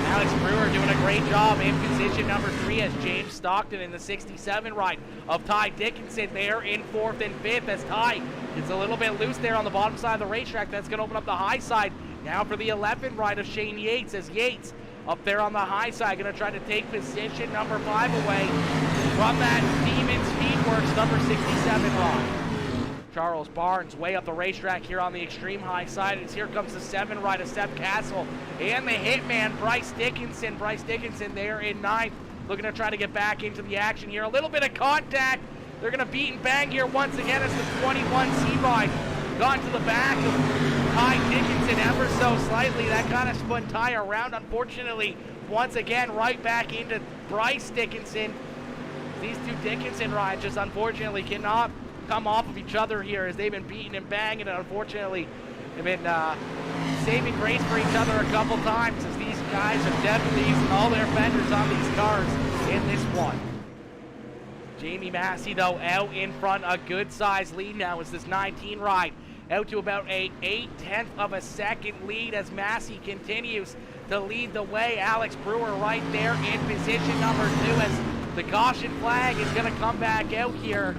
Alex Brewer doing a great job in position number 3 as James Stockton in the 67 ride of Ty Dickinson there in 4th and 5th as Ty gets a little bit loose there on the bottom side of the racetrack. That's going to open up the high side. Now for the 11 ride of Shane Yates as Yates up there on the high side going to try to take position number 5 away from that Demon Speedworks number 67 ride. Charles Barnes way up the racetrack here on the extreme high side as here comes the 7 ride of Steph Castle and the hitman Bryce Dickinson. Bryce Dickinson there in 9th, looking to try to get back into the action here. A little bit of contact. They're going to beat and bang here once again as the 21 C ride got to the back of Ty Dickinson ever so slightly. That kind of spun Ty around, unfortunately, once again right back into Bryce Dickinson. These two Dickinson rides just unfortunately cannot come off of each other here as they've been beating and banging, and unfortunately have been saving grace for each other a couple times as these guys are definitely using all their fenders on these cars in this one. Jamie Massey though out in front, a good size lead now as this 19 ride out to about a 8/10 of a second lead as Massey continues to lead the way. Alex Brewer right there in position number 2 as the caution flag is going to come back out here.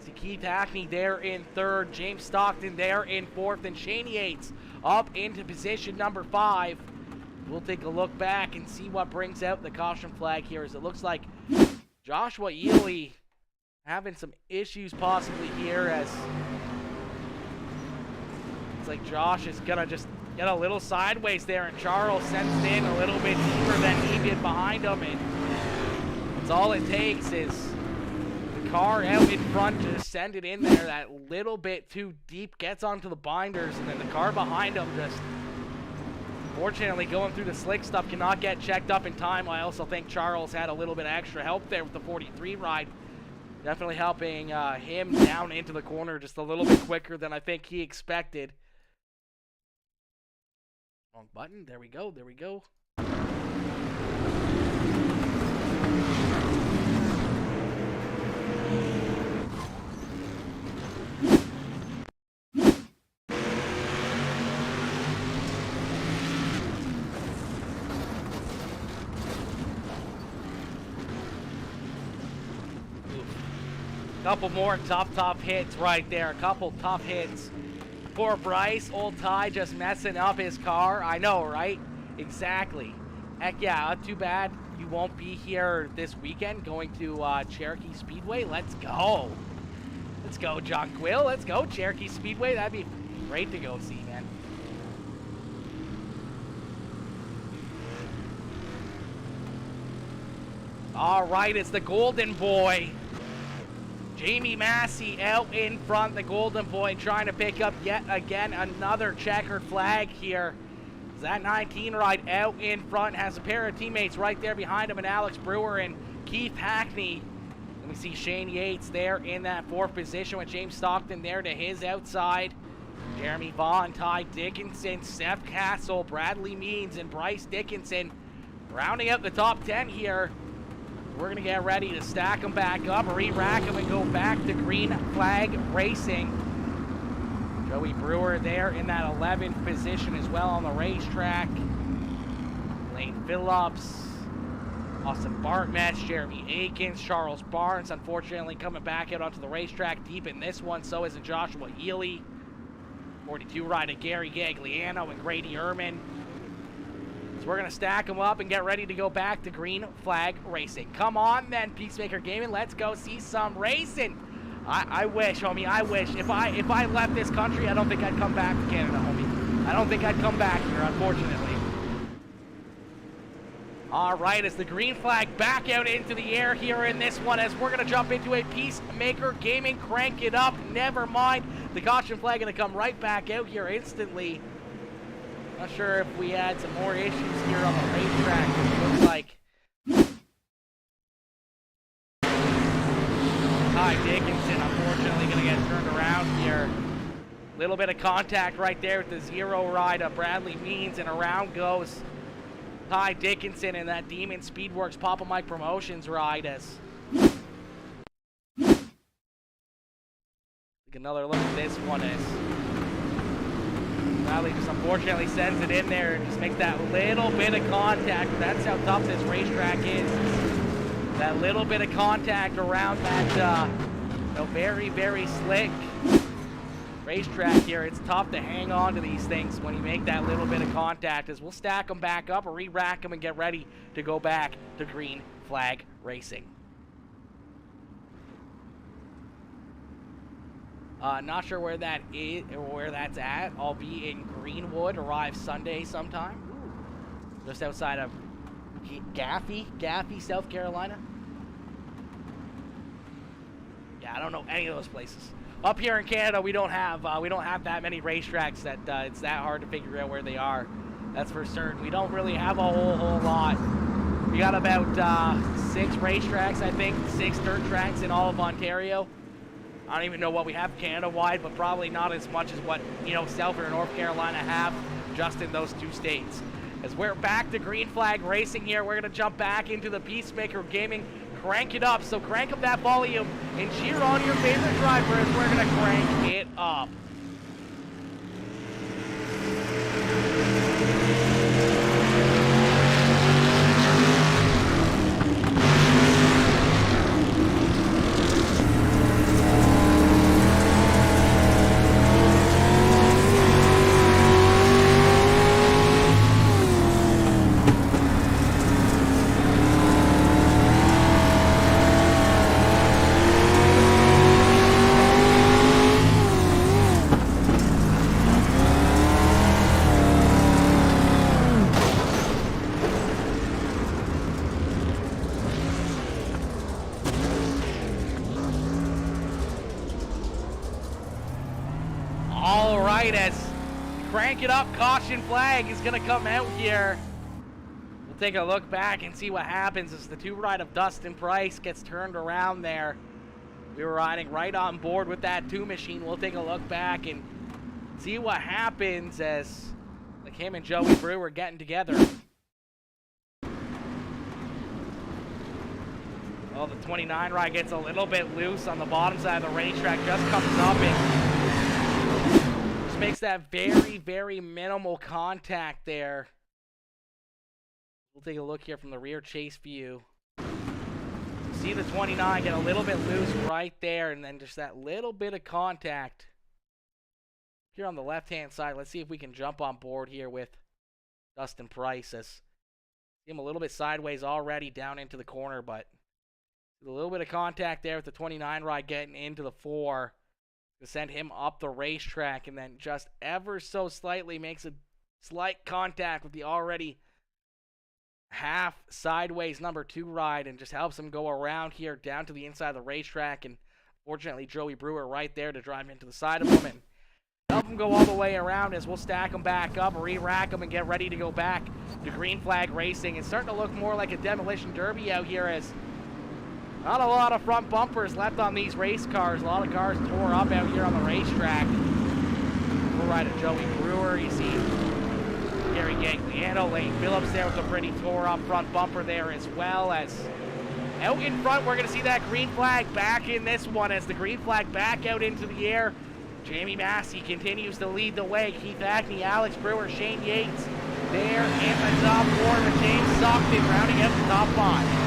See Keith Hackney there in 3rd, James Stockton there in 4th, and Shane Yates up into position number 5. We'll take a look back and see what brings out the caution flag here, as it looks like Joshua Ely having some issues possibly here, as it's like Josh is gonna just get a little sideways there, and Charles sends it in a little bit deeper than he did behind him, and that's all it takes is the car out in front to just send it in there that little bit too deep, gets onto the binders, and then the car behind him just fortunately going through the slick stuff cannot get checked up in time. I also think Charles had a little bit of extra help there with the 43 ride. Definitely helping him down into the corner just a little bit quicker than I think he expected. Wrong button. There we go. There we go. Couple more tough hits right there. A couple tough hits. Poor Bryce, old Ty just messing up his car. I know, right? Exactly. Heck yeah, too bad you won't be here this weekend going to Cherokee Speedway. Let's go. Let's go, John Quill. Let's go, Cherokee Speedway. That'd be great to go see, man. All right, it's the Golden Boy. Jamie Massey out in front, the Golden Boy trying to pick up yet again another checkered flag here. That 19 ride out in front has a pair of teammates right there behind him, and Alex Brewer and Keith Hackney. And we see Shane Yates there in that 4th position with James Stockton there to his outside. Jeremy Vaughn, Ty Dickinson, Seth Castle, Bradley Means, and Bryce Dickinson rounding out the top 10 here. We're going to get ready to stack them back up, re-rack them, and go back to green flag racing. Joey Brewer there in that 11th position as well on the racetrack. Lane Phillips, Austin Bartmetz, Jeremy Akins, Charles Barnes, unfortunately coming back out onto the racetrack deep in this one. So is a Joshua Ely. 42 rider Gary Gagliano and Grady Ehrman. So we're going to stack them up and get ready to go back to green flag racing. Come on then, PeaceMaker Gaming. Let's go see some racing. I wish, homie. I wish. If I left this country, I don't think I'd come back to Canada, homie. I don't think I'd come back here, unfortunately. All right, as the green flag back out into the air here in this one, as we're going to jump into a PeaceMaker Gaming, crank it up. Never mind, the caution flag going to come right back out here instantly. Not sure if we had some more issues here on the racetrack. It looks like Ty Dickinson, unfortunately, going to get turned around here. Little bit of contact right there with the 0 ride of Bradley Means, and around goes Ty Dickinson in that Demon Speedworks Papa Mike Promotions ride. As another look at this one as Bradley just unfortunately sends it in there and just makes that little bit of contact. That's how tough this racetrack is. That little bit of contact around that very, very slick racetrack here. It's tough to hang on to these things when you make that little bit of contact. As we'll stack them back up or re-rack them and get ready to go back to green flag racing. Not sure where that is or where that's at. I'll be in Greenwood, arrive Sunday sometime. Just outside of Gaffey, South Carolina. Yeah, I don't know any of those places. Up here in Canada, we don't have that many racetracks that it's that hard to figure out where they are. That's for certain. We don't really have a whole lot. We got about 6 racetracks, I think, 6 dirt tracks in all of Ontario. I don't even know what we have Canada-wide, but probably not as much as what, South or North Carolina have just in those 2 states. As we're back to green flag racing here, we're going to jump back into the PeaceMaker Gaming. Crank it up, so crank up that volume and cheer on your favorite driver as we're going to crank it up. As crank it up, caution flag is going to come out here. We'll take a look back and see what happens as the 2 ride of Dustin Price gets turned around there. We were riding right on board with that 2 machine. We'll take a look back and see what happens as like him and Joey Brewer getting together. Well, the 29 ride gets a little bit loose on the bottom side of the racetrack, just comes up and makes that very, very minimal contact there. We'll take a look here from the rear chase view. See the 29 get a little bit loose right there, and then just that little bit of contact here on the left-hand side. Let's see if we can jump on board here with Dustin Price. As see him a little bit sideways already down into the corner, but a little bit of contact there with the 29 ride getting into the 4. To send him up the racetrack, and then just ever so slightly makes a slight contact with the already half sideways number 2 ride, and just helps him go around here down to the inside of the racetrack. And fortunately, Joey Brewer right there to drive into the side of him and help him go all the way around as we'll stack him back up, re-rack him, and get ready to go back to green flag racing. It's starting to look more like a demolition derby out here as not a lot of front bumpers left on these race cars. A lot of cars tore up out here on the racetrack. We'll ride a Joey Brewer. You see Gary Gagliano, Lane Phillips there with a pretty tore up front bumper there, as well as out in front. We're going to see that green flag back in this one as the green flag back out into the air. Jamie Massey continues to lead the way. Keith Ackney, Alex Brewer, Shane Yates there in the top 4 with James Stockton rounding out the top 5.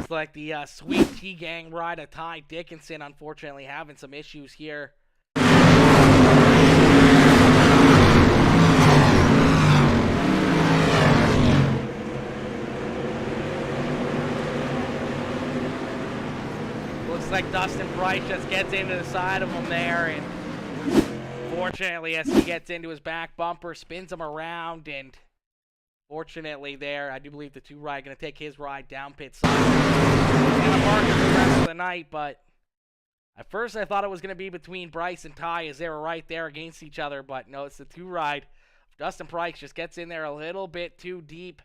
Looks like the Sweet Tea Gang ride of Ty Dickinson, unfortunately, having some issues here. Looks like Dustin Price just gets into the side of him there, and fortunately, as he gets into his back bumper, spins him around, and fortunately there, I do believe the 2-ride going to take his ride down pit side. He's going to park it for the rest of the night, but at first I thought it was going to be between Bryce and Ty as they were right there against each other, but no, it's the 2-ride. Dustin Price just gets in there a little bit too deep,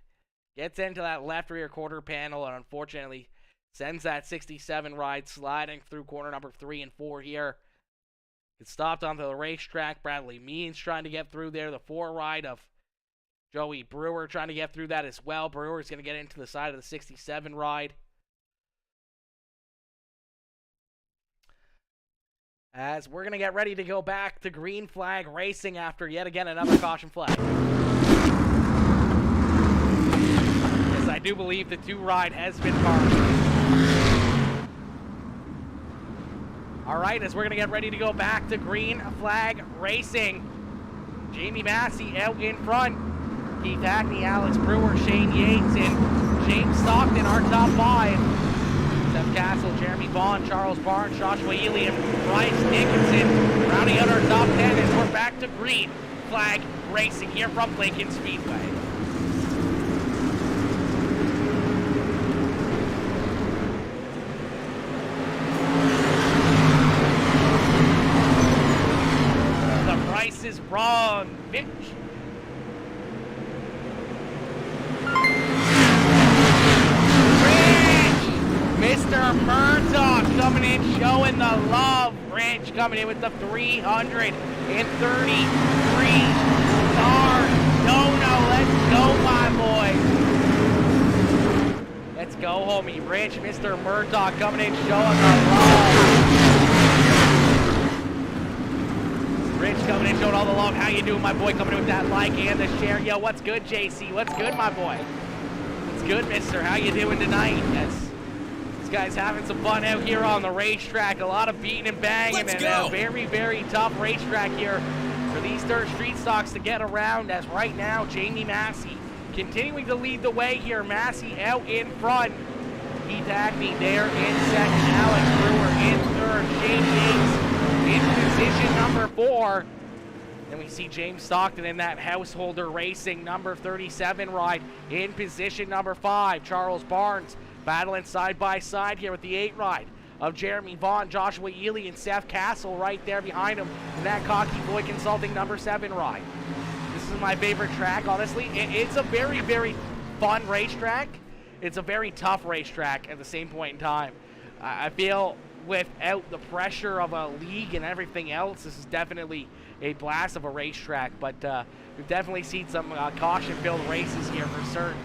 gets into that left rear quarter panel, and unfortunately sends that 67 ride sliding through corner number 3 and 4 here. It's stopped onto the racetrack. Bradley Means trying to get through there. The 4-ride of Joey Brewer trying to get through that as well. Brewer's going to get into the side of the 67 ride. As we're going to get ready to go back to green flag racing after yet again another caution flag. Yes, I do believe the 2-ride has been parked. All right, as we're going to get ready to go back to green flag racing. Jamie Massey out in front. Keith Hackney, Alex Brewer, Shane Yates, and James Stockton, our top 5. Seth Castle, Jeremy Vaughn, Charles Barnes, Joshua Ely, and Bryce Dickinson rounding out our top 10 as we're back to green flag racing here from Lincoln Speedway. Price is wrong, bitch. Rich! Mr. Murdoch coming in, showing the love. Rich coming in with the 333 star dono. Let's go, my boy. Let's go, homie. Rich, Mr. Murdoch coming in, showing the love. Rich coming in, showing all the love. How you doing, my boy? Coming in with that like and the share. Yo, what's good, JC? What's good, my boy? What's good, mister? How you doing tonight? Yes. This guy's having some fun out here on the racetrack. A lot of beating and banging, and a very, very tough racetrack here for these dirt street stocks to get around, as right now, Jamie Massey continuing to lead the way here. Massey out in front. Keith Hackney there in second. Alex Brewer in third. Shane Yates in position number 4. Then we see James Stockton in that Householder Racing number 37 ride in position number 5. Charles Barnes battling side by side here with the 8 ride of Jeremy Vaughn, Joshua Ely, and Seth Castle right there behind him in that Cocky Boy Consulting number 7 ride. This is my favorite track, honestly. It's a very, very fun racetrack. It's a very tough racetrack at the same point in time. I feel without the pressure of a league and everything else, this is definitely a blast of a racetrack, but we've definitely seen some caution-filled races here for certain.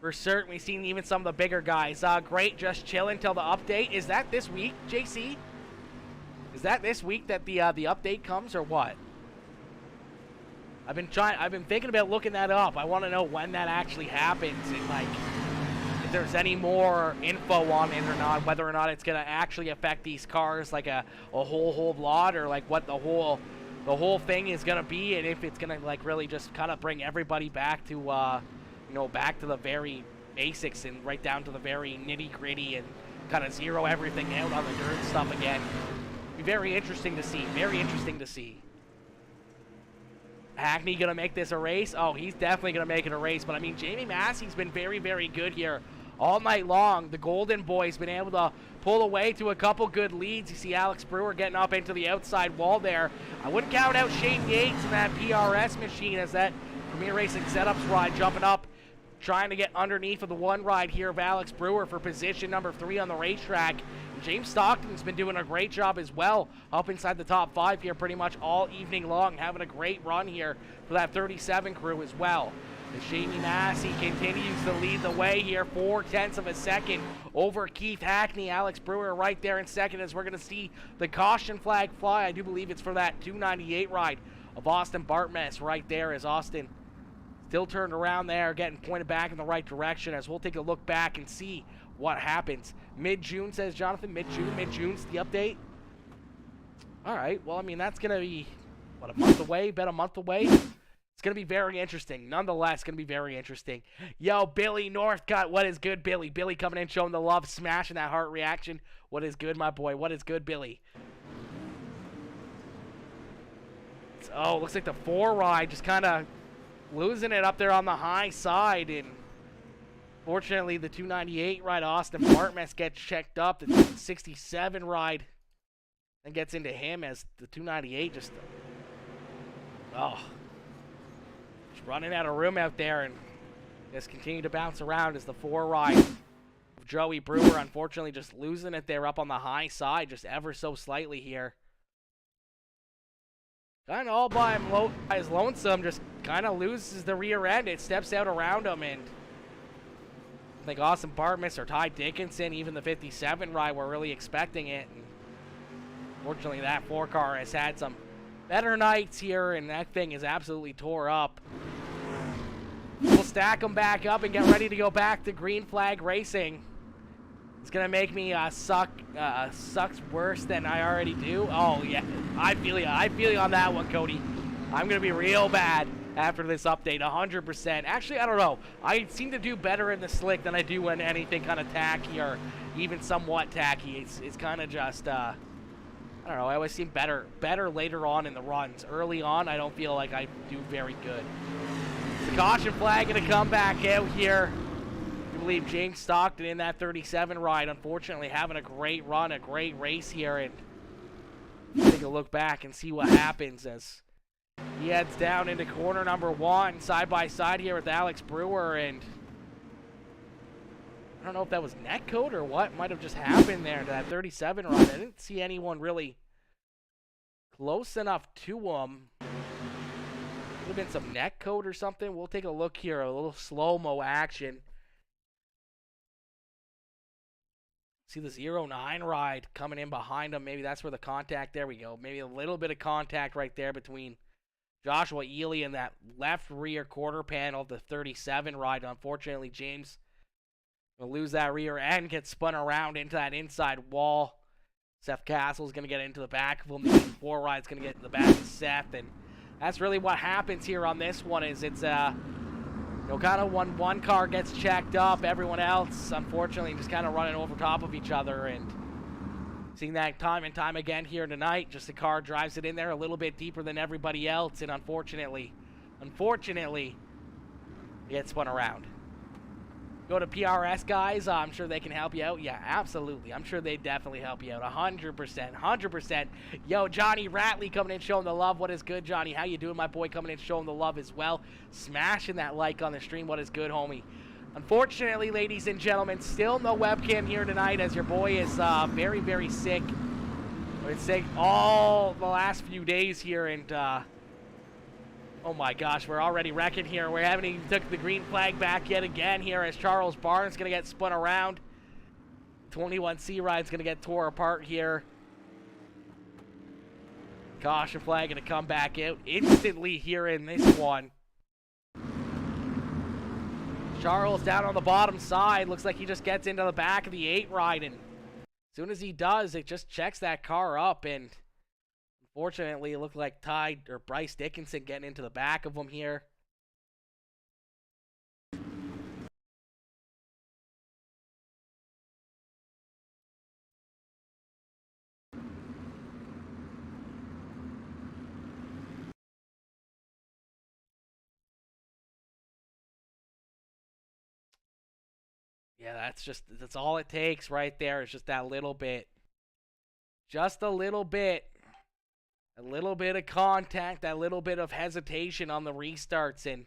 For certain, we've seen even some of the bigger guys. Great, just chilling till the update. Is that this week, JC? Is that this week that the update comes, or what? I've been thinking about looking that up. I want to know when that actually happens, and like, if there's any more info on it or not, whether or not it's going to actually affect these cars like a whole lot, or like what the whole thing is going to be, and if it's going to like really just kind of bring everybody back to back to the very basics and right down to the very nitty-gritty and kind of zero everything out on the dirt stuff again. Be very interesting to see. Very interesting to see. Hackney going to make this a race? Oh, he's definitely going to make it a race. But, I mean, Jamie Massey's been very, very good here all night long. The Golden Boy's been able to pull away to a couple good leads. You see Alex Brewer getting up into the outside wall there. I wouldn't count out Shane Yates in that PRS machine as that Premier Racing Setups ride jumping up, trying to get underneath of the 1 ride here of Alex Brewer for position number 3 on the racetrack. James Stockton's been doing a great job as well, up inside the top 5 here pretty much all evening long, having a great run here for that 37 crew as well. As Jamie Massey continues to lead the way here, 0.4 of a second over Keith Hackney. Alex Brewer right there in second as we're going to see the caution flag fly. I do believe it's for that 298 ride of Austin Bartmess right there, as Austin Still turned around there, getting pointed back in the right direction as we'll take a look back and see what happens. Mid-June, says Jonathan. Mid-June's the update. All right, well, I mean, that's going to be, what, a month away? About a month away? It's going to be very interesting. Nonetheless, going to be very interesting. Yo, Billy Northcutt, what is good, Billy? Billy coming in, showing the love, smashing that heart reaction. What is good, my boy? What is good, Billy? Oh, looks like the 4 ride just kind of losing it up there on the high side. And fortunately, the 298 ride, Austin Bartmess, gets checked up. The 67 ride and gets into him as the 298 just, just running out of room out there and just continue to bounce around as the 4 ride of Joey Brewer, unfortunately, just losing it there up on the high side, just ever so slightly here. Kind of all by his lonesome, just kind of loses the rear end. It steps out around him, and I think Austin Bartmess or Ty Dickinson, even the 57 ride, were really expecting it. And fortunately, that 4 car has had some better nights here, and that thing is absolutely tore up. We'll stack them back up and get ready to go back to green flag racing. It's gonna make me sucks worse than I already do. Oh yeah, I feel you on that one, Cody. I'm gonna be real bad after this update, 100%. Actually, I don't know. I seem to do better in the slick than I do when anything kind of tacky or even somewhat tacky. It's kind of just I don't know. I always seem better later on in the runs. Early on, I don't feel like I do very good. The caution flag gonna come back out here. I believe James Stockton in that 37 ride, unfortunately, having a great run, a great race here, and take a look back and see what happens as he heads down into corner number 1, side by side here with Alex Brewer, and I don't know if that was netcode or what might have just happened there to that 37 ride. I didn't see anyone really close enough to him. Could have been some netcode or something. We'll take a look here, a little slow-mo action. See the 09 ride coming in behind him. Maybe that's where the contact, there we go. Maybe a little bit of contact right there between Joshua Ely and that left rear quarter panel of the 37 ride. Unfortunately, James will lose that rear end, get spun around into that inside wall. Seth Castle's going to get into the back of him. The 4 ride's going to get in the back of Seth. And that's really what happens here on this one is it's kind of when one car gets checked up, everyone else, unfortunately, just kind of running over top of each other. And seeing that time and time again here tonight, just the car drives it in there a little bit deeper than everybody else, and unfortunately, it gets spun around. Go to PRS, guys. I'm sure they can help you out. Yeah, absolutely. I'm sure they definitely help you out. 100%. Yo, Johnny Ratley coming in, showing the love. What is good, Johnny? How you doing, my boy? Coming in, showing the love as well. Smashing that like on the stream. What is good, homie? Unfortunately, ladies and gentlemen, still no webcam here tonight as your boy is very, very sick. I've been sick all the last few days here, and oh my gosh, we're already wrecking here. We haven't even took the green flag back yet again here as Charles Barnes going to get spun around. 21C ride's going to get tore apart here. Caution flag going to come back out instantly here in this one. Charles down on the bottom side. Looks like he just gets into the back of the 8 ride, and as soon as he does, it just checks that car up, and unfortunately, it looked like Bryce Dickinson getting into the back of him here. Yeah, that's all it takes right there. It's just that little bit. Just a little bit. A little bit of contact, that little bit of hesitation on the restarts, and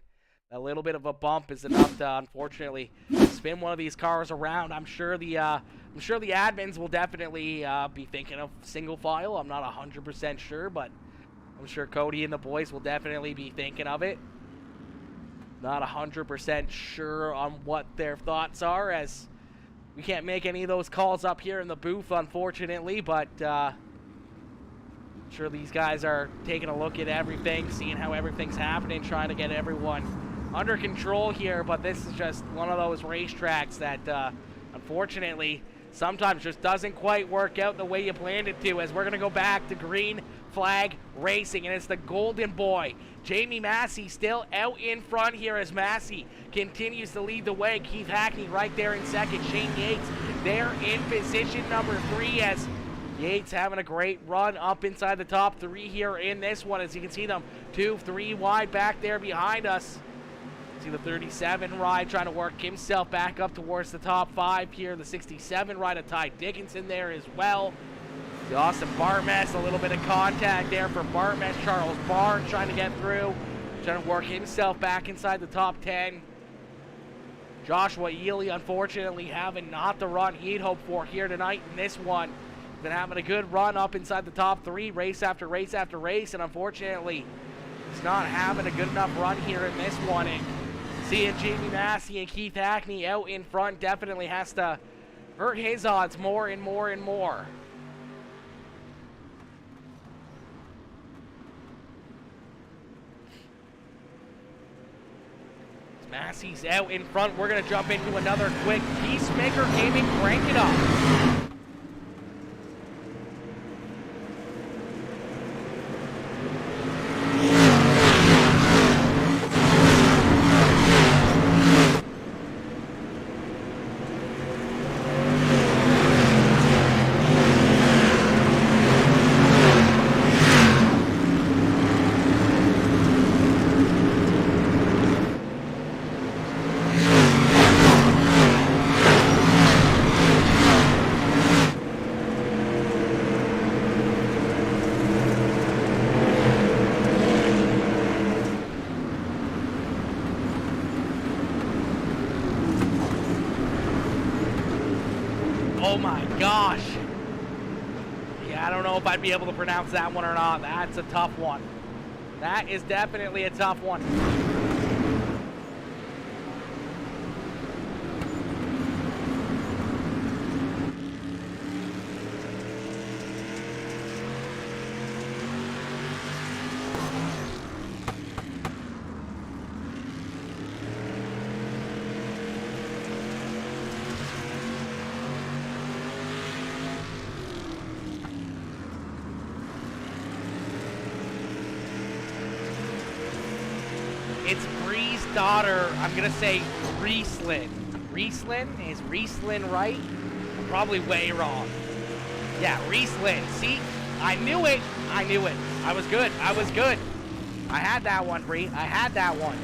a little bit of a bump is enough to, unfortunately, spin one of these cars around. I'm sure the admins will definitely be thinking of single file. I'm not 100% sure, but I'm sure Cody and the boys will definitely be thinking of it. Not 100% sure on what their thoughts are, as we can't make any of those calls up here in the booth, unfortunately, but I'm sure these guys are taking a look at everything, seeing how everything's happening, trying to get everyone under control here, but this is just one of those racetracks that unfortunately sometimes just doesn't quite work out the way you planned it to, as we're going to go back to green flag racing, and it's the golden boy Jamie Massey still out in front here as Massey continues to lead the way. Keith Hackney right there in second. Shane Yates there in position number 3, as Yates having a great run up inside the top 3 here in this one, as you can see them 2-3 wide back there behind us. See the 37 ride trying to work himself back up towards the top 5 here. The 67 ride of Ty Dickinson there as well. The Austin Bartmess, a little bit of contact there for Bartmess. Charles Barnes trying to get through, trying to work himself back inside the top 10. Joshua Ely, unfortunately, having not the run he'd hoped for here tonight in this one. Been having a good run up inside the top 3, race after race after race, and unfortunately, he's not having a good enough run here in this one. And seeing Jamie Massey and Keith Hackney out in front definitely has to hurt his odds more and more and more. Massey's out in front. We're going to jump into another quick PeaceMaker Gaming Crank It Up. Oh my gosh. Yeah, I don't know if I'd be able to pronounce that one or not. That's a tough one. That is definitely a tough one. It's Bree's daughter. I'm going to say Rieslin. Rieslin? Is Rieslin right? I'm probably way wrong. Yeah, Rieslin. See? I knew it. I knew it. I was good. I was good. I had that one, Bree. I had that one.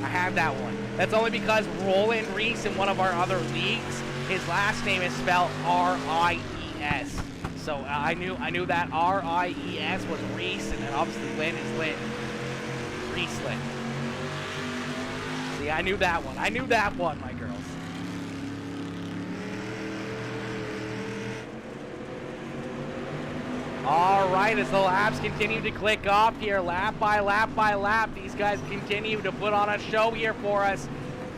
I had that one. That's only because Roland Reese in one of our other leagues, his last name is spelled R-I-E-S. So I knew that R-I-E-S was Reese, and then obviously Lynn is Lynn. Rieslin. See, I knew that one. I knew that one, my girls. All right, as the laps continue to click off here, lap by lap by lap, these guys continue to put on a show here for us.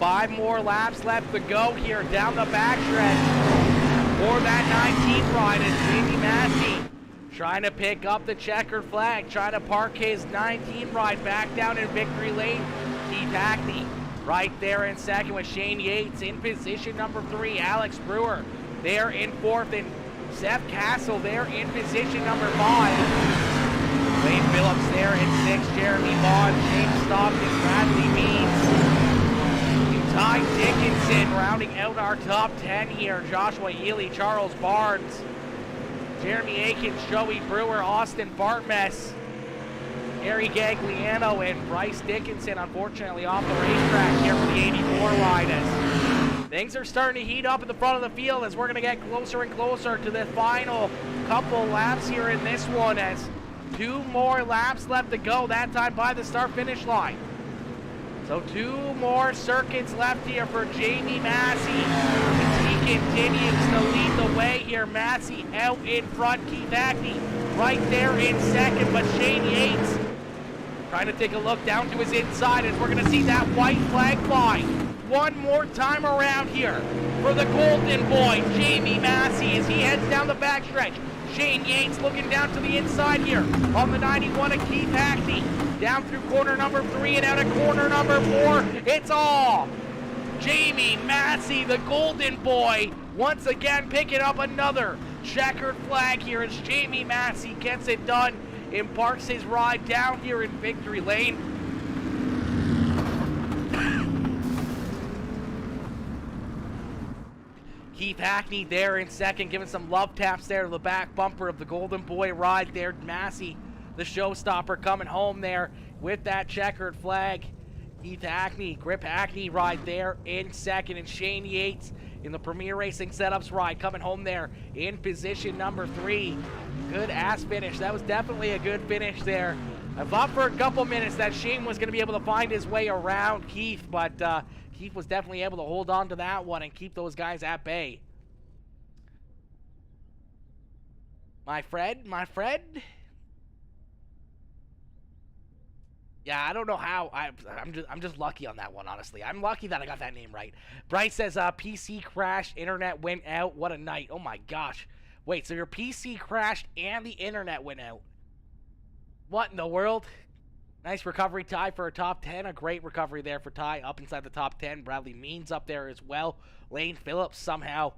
5 more laps left to go here down the backstretch for that 19th ride is Jamie Massey trying to pick up the checkered flag, trying to park his 19 ride back down in victory lane. Keith Hackney right there in second with Shane Yates in position number 3. Alex Brewer there in 4th, and Seth Castle there in position number 5. Wayne Phillips there in 6th. Jeremy Bond, James Stockton, Bradley Means, and Ty Dickinson rounding out our top 10 here. Joshua Ely, Charles Barnes, Jeremy Akins, Joey Brewer, Austin Bartmess, Harry Gagliano, and Bryce Dickinson, unfortunately off the racetrack here for the 84 ride. As things are starting to heat up at the front of the field as we're going to get closer and closer to the final couple laps here in this one, as 2 more laps left to go, that time by the start-finish line. So 2 more circuits left here for Jamie Massey. He continues to lead the way here. Massey out in front. Keith Hackney right there in second, but Shane Yates trying to take a look down to his inside as we're going to see that white flag fly one more time around here for the golden boy, Jamie Massey, as he heads down the backstretch. Shane Yates looking down to the inside here on the 91 of Keith Hackney. Down through corner number 3 and out of corner number 4. It's all Jamie Massey, the golden boy, once again picking up another checkered flag here as Jamie Massey gets it done and parks his ride down here in victory lane. Keith Hackney there in second, giving some love taps there to the back bumper of the golden boy ride there. Massey, the showstopper, coming home there with that checkered flag. Keith Hackney, Grip Hackney ride there in second, and Shane Yates in the Premier Racing Setups ride coming home there in position number 3. Good ass finish. That was definitely a good finish there. I thought for a couple minutes that Shane was going to be able to find his way around Keith, but Keith was definitely able to hold on to that one and keep those guys at bay. My Fred? Yeah, I don't know how. I'm just lucky on that one, honestly. I'm lucky that I got that name right. Bryce says, PC crashed, internet went out. What a night. Oh my gosh. Wait, so your PC crashed and the internet went out. What in the world? Nice recovery, Ty, for a top 10. A great recovery there for Ty, up inside the top 10. Bradley Means up there as well. Lane Phillips somehow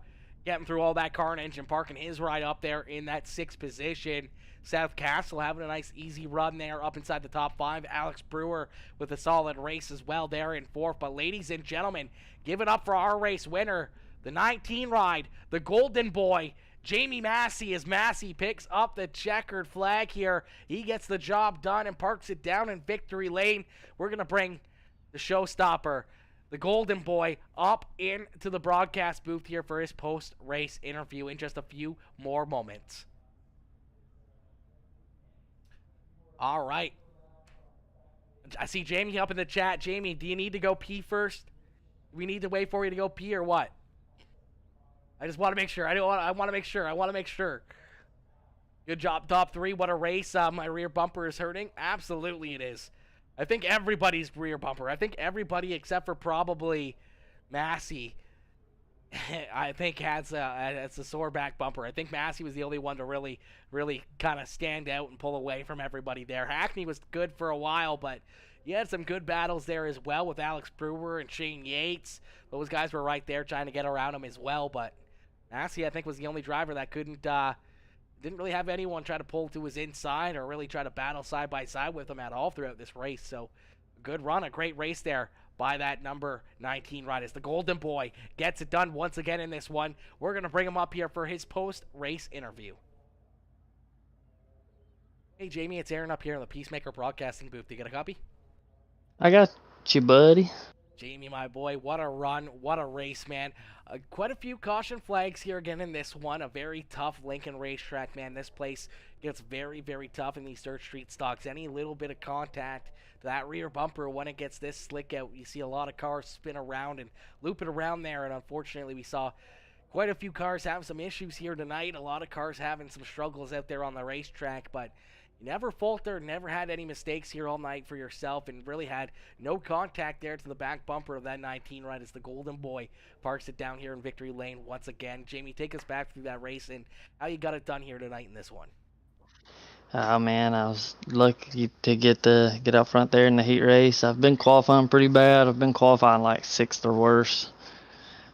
getting through all that carnage and parking his ride up there in that 6th position. Seth Castle having a nice easy run there up inside the top 5. Alex Brewer with a solid race as well there in 4th. But ladies and gentlemen, give it up for our race winner, the 19 ride, the golden boy, Jamie Massey, as Massey picks up the checkered flag here. He gets the job done and parks it down in victory lane. We're going to bring the showstopper, the golden boy, up into the broadcast booth here for his post-race interview in just a few more moments. All right. I see Jamie up in the chat. Jamie, do you need to go pee first? We need to wait for you to go pee or what? I just want to make sure. I want to make sure. Good job, top 3. What a race. My rear bumper is hurting. Absolutely it is. I think everybody's rear bumper. I think everybody except for probably Massey, I think has a sore back bumper. I think Massey was the only one to really kind of stand out and pull away from everybody there. Hackney was good for a while, but you had some good battles there as well with Alex Brewer and Shane Yates. Those guys were right there trying to get around him as well, but Massey, I think, was the only driver that didn't really have anyone try to pull to his inside or really try to battle side by side with him at all throughout this race. So, a good run, a great race there by that number 19 ride as the golden boy gets it done once again in this one. We're going to bring him up here for his post-race interview. Hey, Jamie, it's Aaron up here in the PeaceMaker broadcasting booth. Do you get a copy? I got you, buddy. Jamie, my boy, what a run, what a race, man. Quite a few caution flags here again in this one. A very tough Lincoln racetrack, man. This place gets very, very tough in these dirt street stocks. Any little bit of contact to that rear bumper when it gets this slick out, you see a lot of cars spin around and loop it around there, and unfortunately we saw quite a few cars have some issues here tonight. A lot of cars having some struggles out there on the racetrack, but you never faltered, never had any mistakes here all night for yourself, and really had no contact there to the back bumper of that 19 ride as the golden boy parks it down here in victory lane once again. Jamie, take us back through that race and how you got it done here tonight in this one. Oh man, I was lucky to get out front there in the heat race. I've been qualifying pretty bad. I've been qualifying like 6th or worse.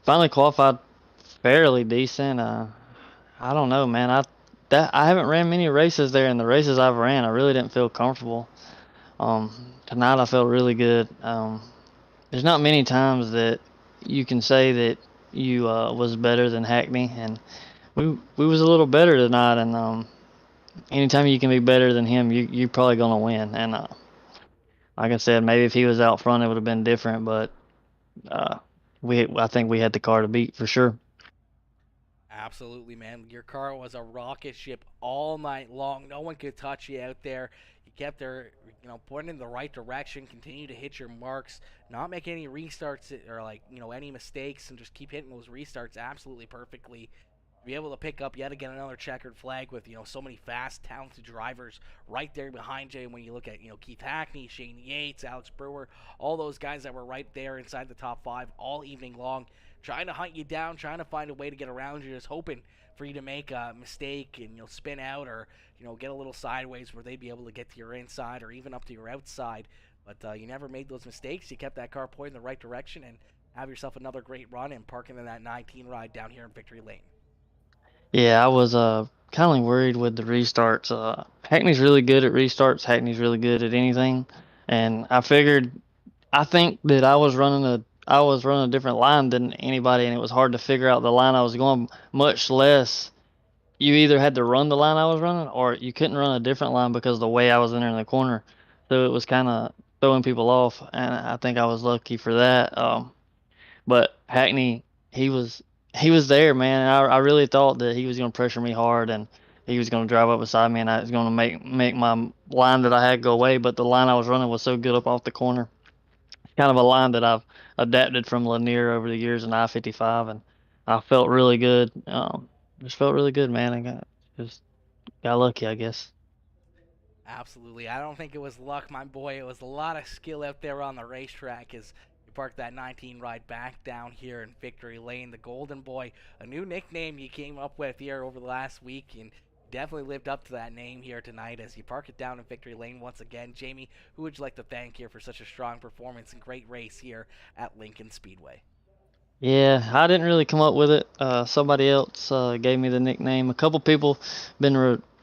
Finally qualified fairly decent. I don't know, man. I haven't ran many races there, and the races I've ran, I really didn't feel comfortable. Tonight I felt really good. There's not many times that you can say that you was better than Hackney, and we was a little better tonight. And anytime you can be better than him, you're probably gonna win. And like I said, maybe if he was out front, it would have been different. But I think we had the car to beat for sure. Absolutely, man. Your car was a rocket ship all night long. No one could touch you out there. You kept there, pointing in the right direction, continue to hit your marks, not make any restarts or any mistakes, and just keep hitting those restarts absolutely perfectly. Be able to pick up yet again another checkered flag with so many fast, talented drivers right there behind you. And when you look at Keith Hackney, Shane Yates, Alex Brewer, all those guys that were right there inside the top 5 all evening long, trying to hunt you down, trying to find a way to get around you, just hoping for you to make a mistake and you'll spin out or, get a little sideways where they'd be able to get to your inside or even up to your outside. But you never made those mistakes. You kept that car pointed in the right direction and have yourself another great run and parking in that 19 ride down here in Victory Lane. Yeah, I was kind of worried with the restarts. Hackney's really good at restarts. Hackney's really good at anything, and I think that I was running a different line than anybody, and it was hard to figure out the line I was going. Much less, you either had to run the line I was running, or you couldn't run a different line because of the way I was entering the corner. So it was kind of throwing people off, and I think I was lucky for that. But Hackney, he was he was there, man. And I really thought that he was going to pressure me hard, and he was going to drive up beside me, and I was going to make my line that I had go away. But the line I was running was so good up off the corner. Kind of a line that I've adapted from Lanier over the years in I-55, and I felt really good. Just felt really good, man. Just got lucky, I guess. Absolutely. I don't think it was luck, my boy. It was a lot of skill out there on the racetrack as you parked that 19 ride back down here in Victory Lane. The Golden Boy, a new nickname you came up with here over the last week, and definitely lived up to that name here tonight as you park it down in Victory Lane once again. Jamie, who would you like to thank here for such a strong performance and great race here at Lincoln Speedway? Yeah, I didn't really come up with it. Somebody else gave me the nickname. A couple people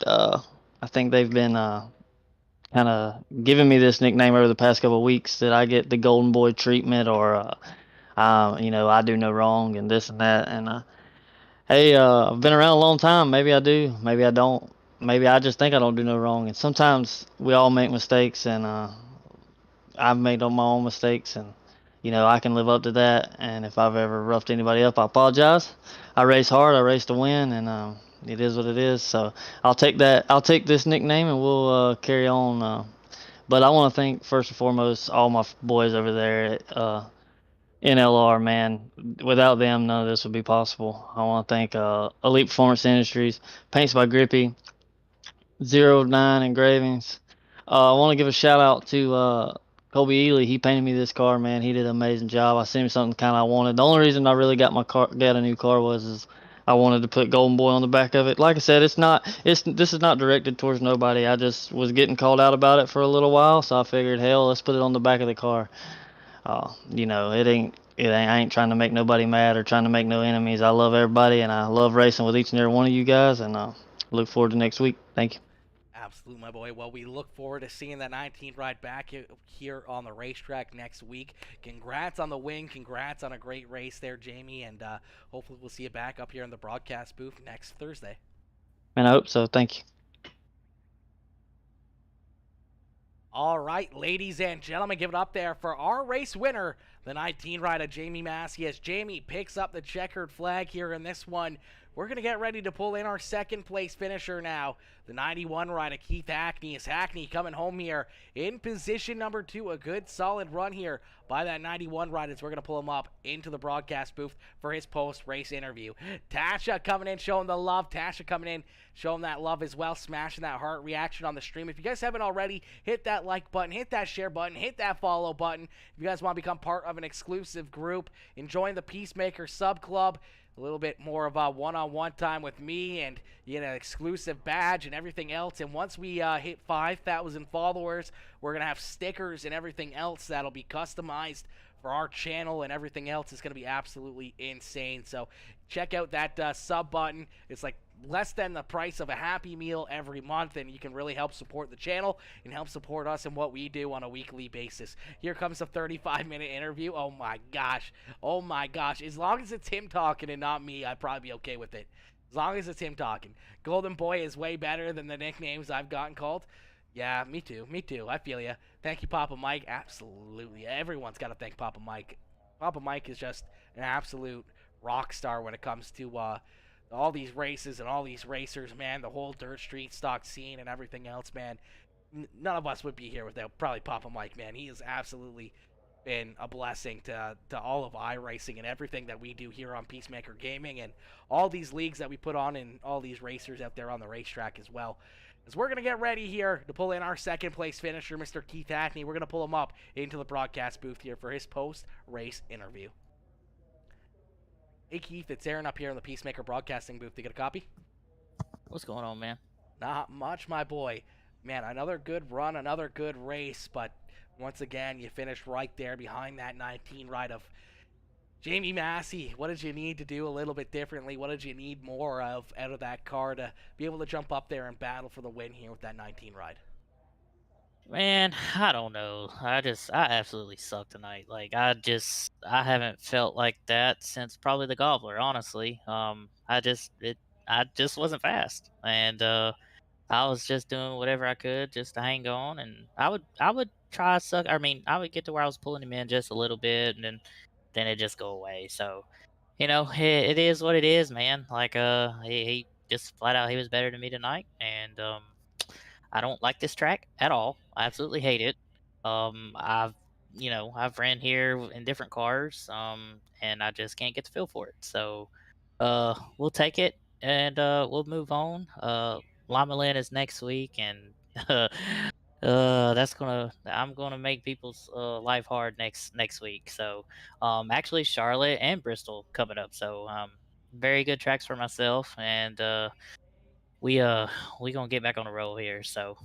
I think they've been kind of giving me this nickname over the past couple of weeks that I get the Golden Boy treatment or I do no wrong and this and that. And hey, I've been around a long time. Maybe I do, maybe I don't. Maybe I just think I don't do no wrong. And sometimes we all make mistakes, and I've made all my own mistakes, and I can live up to that. And if I've ever roughed anybody up, I apologize. I race hard. I race to win, and it is what it is. So I'll take that. I'll take this nickname, and we'll carry on. But I want to thank first and foremost all my boys over there at NLR. Man, without them, none of this would be possible. I want to thank Elite Performance Industries, Paints by Grippy, 09 Engravings. I want to give a shout out to Kobe Ely. He painted me this car, man. He did an amazing job. I seen something kind of I wanted. The only reason I really got a new car was I wanted to put Golden Boy on the back of it. Like I said, this is not directed towards nobody. I just was getting called out about it for a little while, so I figured, hell, let's put it on the back of the car. I ain't trying to make nobody mad or trying to make no enemies. I love everybody, and I love racing with each and every one of you guys, and look forward to next week. Thank you. Absolutely, my boy. Well, we look forward to seeing that 19th ride back here on the racetrack next week. Congrats on the win. Congrats on a great race there, Jamie. And hopefully we'll see you back up here in the broadcast booth next Thursday. And I hope so. Thank you. All right, ladies and gentlemen, give it up there for our race winner, the 19 rider Jamie Massey, as Jamie picks up the checkered flag here in this one. We're going to get ready to pull in our second place finisher now. The 91 rider, Keith Hackney. Is Hackney coming home here in position number 2. A good solid run here by that 91 rider as we're going to pull him up into the broadcast booth for his post-race interview. Tasha coming in, showing the love. Tasha coming in, showing that love as well, smashing that heart reaction on the stream. If you guys haven't already, hit that like button, hit that share button, hit that follow button. If you guys want to become part of an exclusive group and join the PeaceMaker sub club, a little bit more of a one-on-one time with me and an exclusive badge and everything else. And once we hit 5,000 followers, we're going to have stickers and everything else that'll be customized for our channel, and everything else is going to be absolutely insane. So check out that sub button. It's like less than the price of a Happy Meal every month, and you can really help support the channel and help support us in what we do on a weekly basis. Here comes a 35-minute interview. Oh my gosh. Oh my gosh. As long as it's him talking and not me, I'd probably be okay with it. As long as it's him talking. Golden Boy is way better than the nicknames I've gotten called. Yeah, me too. Me too. I feel ya. Thank you, Papa Mike. Absolutely. Everyone's got to thank Papa Mike. Papa Mike is just an absolute rock star when it comes to all these races and all these racers, man. The whole dirt street stock scene and everything else, man. None of us would be here without probably Papa Mike, man. He has absolutely been a blessing to all of iRacing and everything that we do here on PeaceMaker Gaming and all these leagues that we put on and all these racers out there on the racetrack as well. As we're going to get ready here to pull in our second place finisher, Mr. Keith Hackney. We're going to pull him up into the broadcast booth here for his post-race interview. Hey Keith, it's Aaron up here in the PeaceMaker broadcasting booth. You get a copy? What's going on, man? Not much, my boy. Man, another good run, another good race, but once again, you finished right there behind that 19 ride of Jamie Massey. What did you need to do a little bit differently? What did you need more of out of that car to be able to jump up there and battle for the win here with that 19 ride? Man, I don't know. I absolutely suck tonight. I haven't felt like that since probably the Gobbler, honestly. I just wasn't fast. And I was just doing whatever I could just to hang on, and I would try suck. I mean, I would get to where I was pulling him in just a little bit, and then it just go away. So, it is what it is, man. He just flat out he was better than me tonight, and I don't like this track at all. I absolutely hate it. I've ran here in different cars, and I just can't get the feel for it. So, we'll take it and we'll move on. Lima Land is next week, and I'm gonna make people's life hard next week. So, actually, Charlotte and Bristol coming up. So, very good tracks for myself, and we uh we gonna get back on the roll here. So,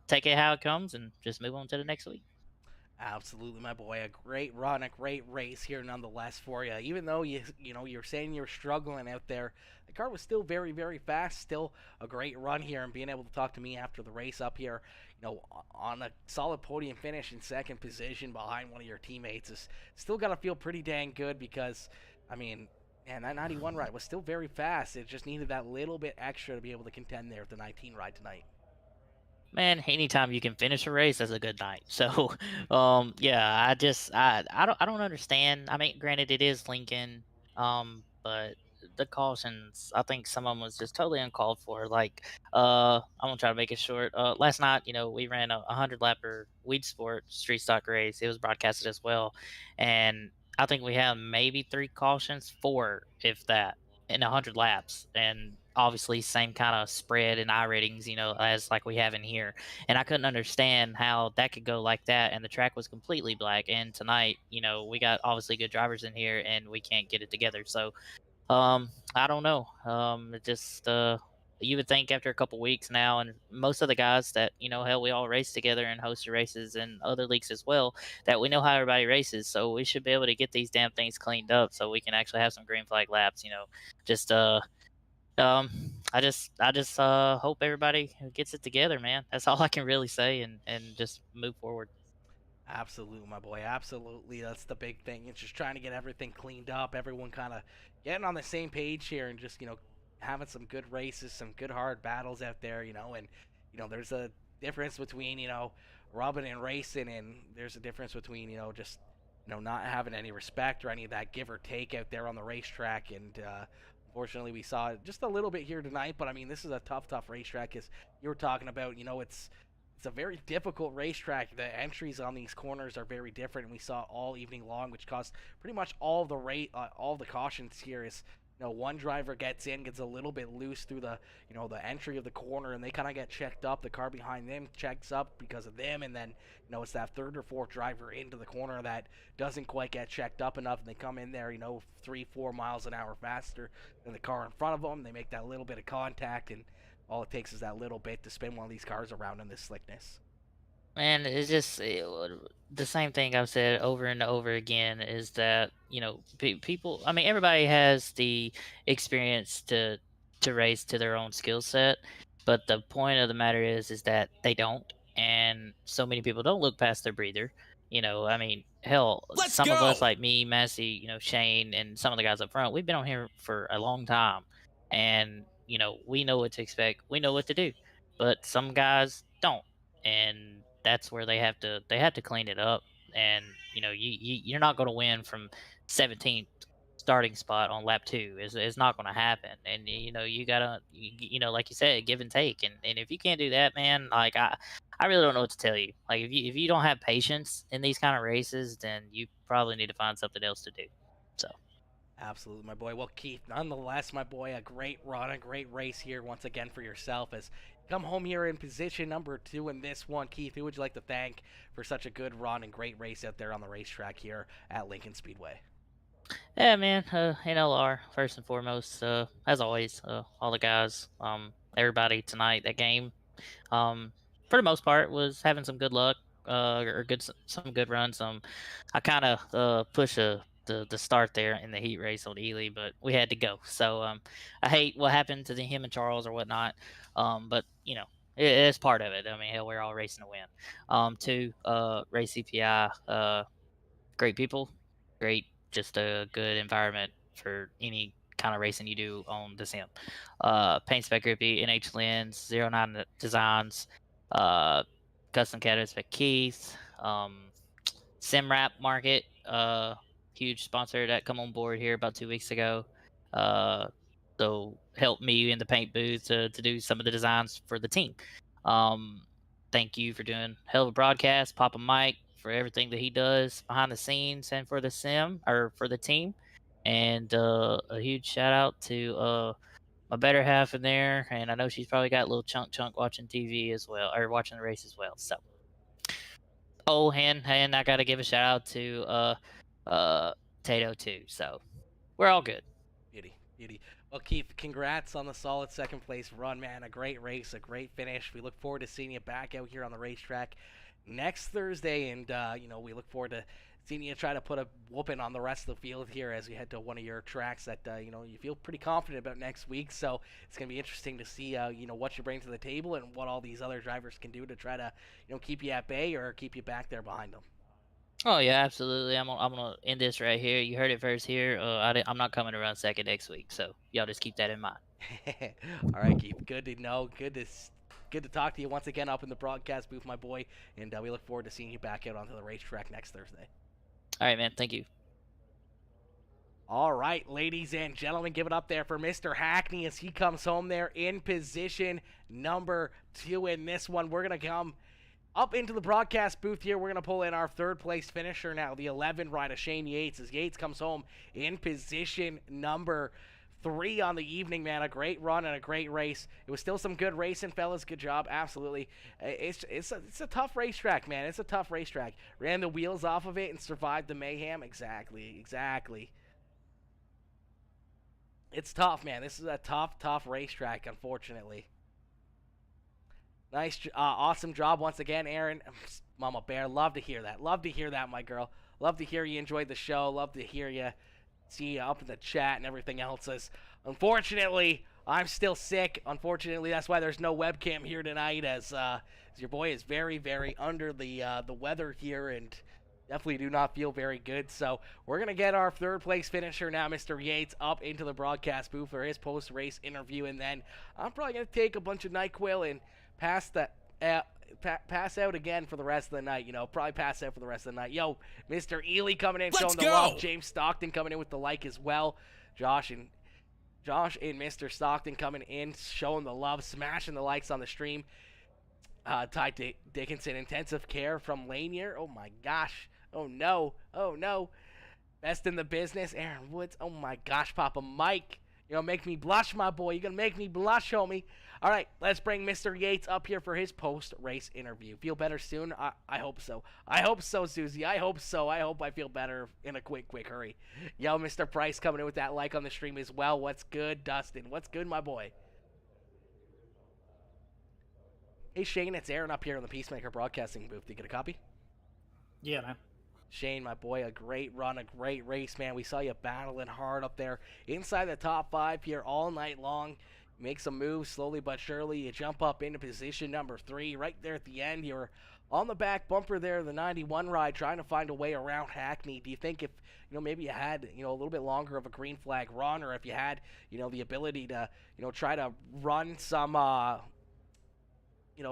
take it how it comes, and just move on to the next week. Absolutely, my boy. A great run, a great race here, nonetheless, for you. Even though you're saying you're struggling out there, the car was still very, very fast. Still a great run here, and being able to talk to me after the race up here, on a solid podium finish in second position behind one of your teammates is still gotta feel pretty dang good because, I mean, man, that 91 ride was still very fast. It just needed that little bit extra to be able to contend there with the 19 ride tonight. Man, anytime you can finish a race, that's a good night. So, yeah, I don't understand. I mean, granted, it is Lincoln, but the cautions, I think some of them was just totally uncalled for. I'm gonna try to make it short. Last night, we ran a 100 lapper weed sport street stock race. It was broadcasted as well, and I think we had maybe three cautions, four if that, in 100 laps, and obviously same kind of spread and I ratings, as like we have in here. And I couldn't understand how that could go like that. And the track was completely black. And tonight, we got obviously good drivers in here, and we can't get it together. So, I don't know. It just you would think after a couple weeks now, and most of the guys that hell, we all race together and host races and other leagues as well, that we know how everybody races. So we should be able to get these damn things cleaned up so we can actually have some green flag laps. Just um, I just hope everybody gets it together, man. That's all I can really say, and just move forward. Absolutely, my boy. Absolutely. That's the big thing. It's just trying to get everything cleaned up. Everyone kind of getting on the same page here and just, having some good races, some good hard battles out there, and, there's a difference between, rubbing and racing, and there's a difference between, just, not having any respect or any of that give or take out there on the racetrack. And, unfortunately, we saw it just a little bit here tonight, but I mean, this is a tough, tough racetrack, as you were talking about. It's a very difficult racetrack. The entries on these corners are very different, and we saw all evening long, which caused pretty much all of the cautions here. Is one driver gets a little bit loose through the entry of the corner, and they kind of get checked up. The car behind them checks up because of them, and then it's that third or fourth driver into the corner that doesn't quite get checked up enough, and they come in there 3-4 miles an hour faster than the car in front of them. They make that little bit of contact, and all it takes is that little bit to spin one of these cars around in this slickness. Man, it's just the same thing I've said over and over again is that people. I mean, everybody has the experience to race to their own skill set, but the point of the matter is that they don't, and so many people don't look past their breather. I mean, hell, Let's some of us go! like me, Massey, Shane, and some of the guys up front, we've been on here for a long time, and we know what to expect, we know what to do, but some guys don't, and that's where they have to clean it up. And you're not going to win from 17th starting spot on lap 2. It's not going to happen. And you gotta like you said, give and take. And if you can't do that, man, like I really don't know what to tell you. Like if you don't have patience in these kind of races, then you probably need to find something else to do. So. Absolutely, my boy. Well, Keith, nonetheless, my boy, a great run, a great race here once again for yourself as you come home here in position number 2 in this one. Keith, who would you like to thank for such a good run and great race out there on the racetrack here at Lincoln Speedway? Yeah, man. NLR first and foremost. As always, all the guys, everybody tonight. That game, for the most part, was having some good luck, or some good runs. I kind of pushed the start there in the heat race on Ely, but we had to go. So I hate what happened to him and Charles or whatnot. But it's part of it. I mean, hell, we're all racing to win. Two, race CPI. Great people, great, just a good environment for any kind of racing you do on the sim. Paint Spec Grippy, NH Lens, 09 Designs, uh, Custom Cabinets by Keith, SimWrap Market, huge sponsor that come on board here about 2 weeks ago. Uh, so helped me in the paint booth to do some of the designs for the team. Um, Thank you for doing hell of a broadcast, Papa Mike for everything that he does behind the scenes and for the sim or for the team. And a huge shout out to my better half in there, and I know she's probably got a little chunk watching TV as well, or watching the race as well. So oh, and I gotta give a shout out to uh Tato too. So we're all good. Beauty, beauty. Well, Keith, congrats on the solid second place run, man. A great race, a great finish. We look forward to seeing you back out here on the racetrack next Thursday, and we look forward to seeing you try to put a whooping on the rest of the field here as we head to one of your tracks that you feel pretty confident about next week. So it's gonna be interesting to see what you bring to the table and what all these other drivers can do to try to keep you at bay or keep you back there behind them. Oh yeah, absolutely. I'm gonna end this right here. You heard it first here. I'm not coming around second next week, so y'all just keep that in mind. All right, Keith. Good to know. Good to talk to you once again up in the broadcast booth, my boy. And we look forward to seeing you back out onto the racetrack next Thursday. All right, man. Thank you. All right, ladies and gentlemen, give it up there for Mr. Hackney as he comes home there in position number 2 in this one. We're going to come up into the broadcast booth here. We're going to pull in our third place finisher now, the 11 rider, Shane Yates, as Yates comes home in position number 3 on the evening, man. A great run and a great race. It was still some good racing, fellas. Good job. Absolutely. It's a tough racetrack, man. It's a tough racetrack. Ran the wheels off of it and survived the mayhem. Exactly. It's tough, man. This is a tough racetrack, unfortunately. Nice, awesome job once again, Aaron. Mama Bear, love to hear that. Love to hear that, my girl. Love to hear you enjoyed the show. Love to hear you, see you up in the chat and everything else. Unfortunately, I'm still sick. Unfortunately, that's why there's no webcam here tonight, as your boy is very under the weather here and definitely do not feel very good. So we're going to get our third place finisher now, Mr. Yates, up into the broadcast booth for his post-race interview. And then I'm probably going to take a bunch of NyQuil and pass out again for the rest of the night. Probably pass out for the rest of the night. Yo, Mr. Ely coming in, showing the love. James Stockton coming in with the like as well. Josh and Mr. Stockton coming in, showing the love, smashing the likes on the stream. Ty Dickinson, intensive care from Lanier. Oh my gosh. Oh no. Best in the business, Aaron Woods. Oh my gosh, Papa Mike. You're gonna make me blush, my boy. You're gonna make me blush, homie. All right, let's bring Mr. Yates up here for his post-race interview. Feel better soon? I hope so. I hope so, Susie. I hope so. I hope I feel better in a quick hurry. Yo, Mr. Price coming in with that like on the stream as well. What's good, Dustin? What's good, my boy? Hey, Shane, it's Aaron up here in the PeaceMaker broadcasting booth. Did you get a copy? Yeah, man. Shane, my boy, a great run, a great race, man. We saw you battling hard up there inside the top 5 here all night long. Make some moves slowly but surely. You jump up into position number 3 right there at the end. You're on the back bumper there, the 91 ride, trying to find a way around Hackney. Do you think if, maybe you had, a little bit longer of a green flag run, or if you had, the ability to, try to run some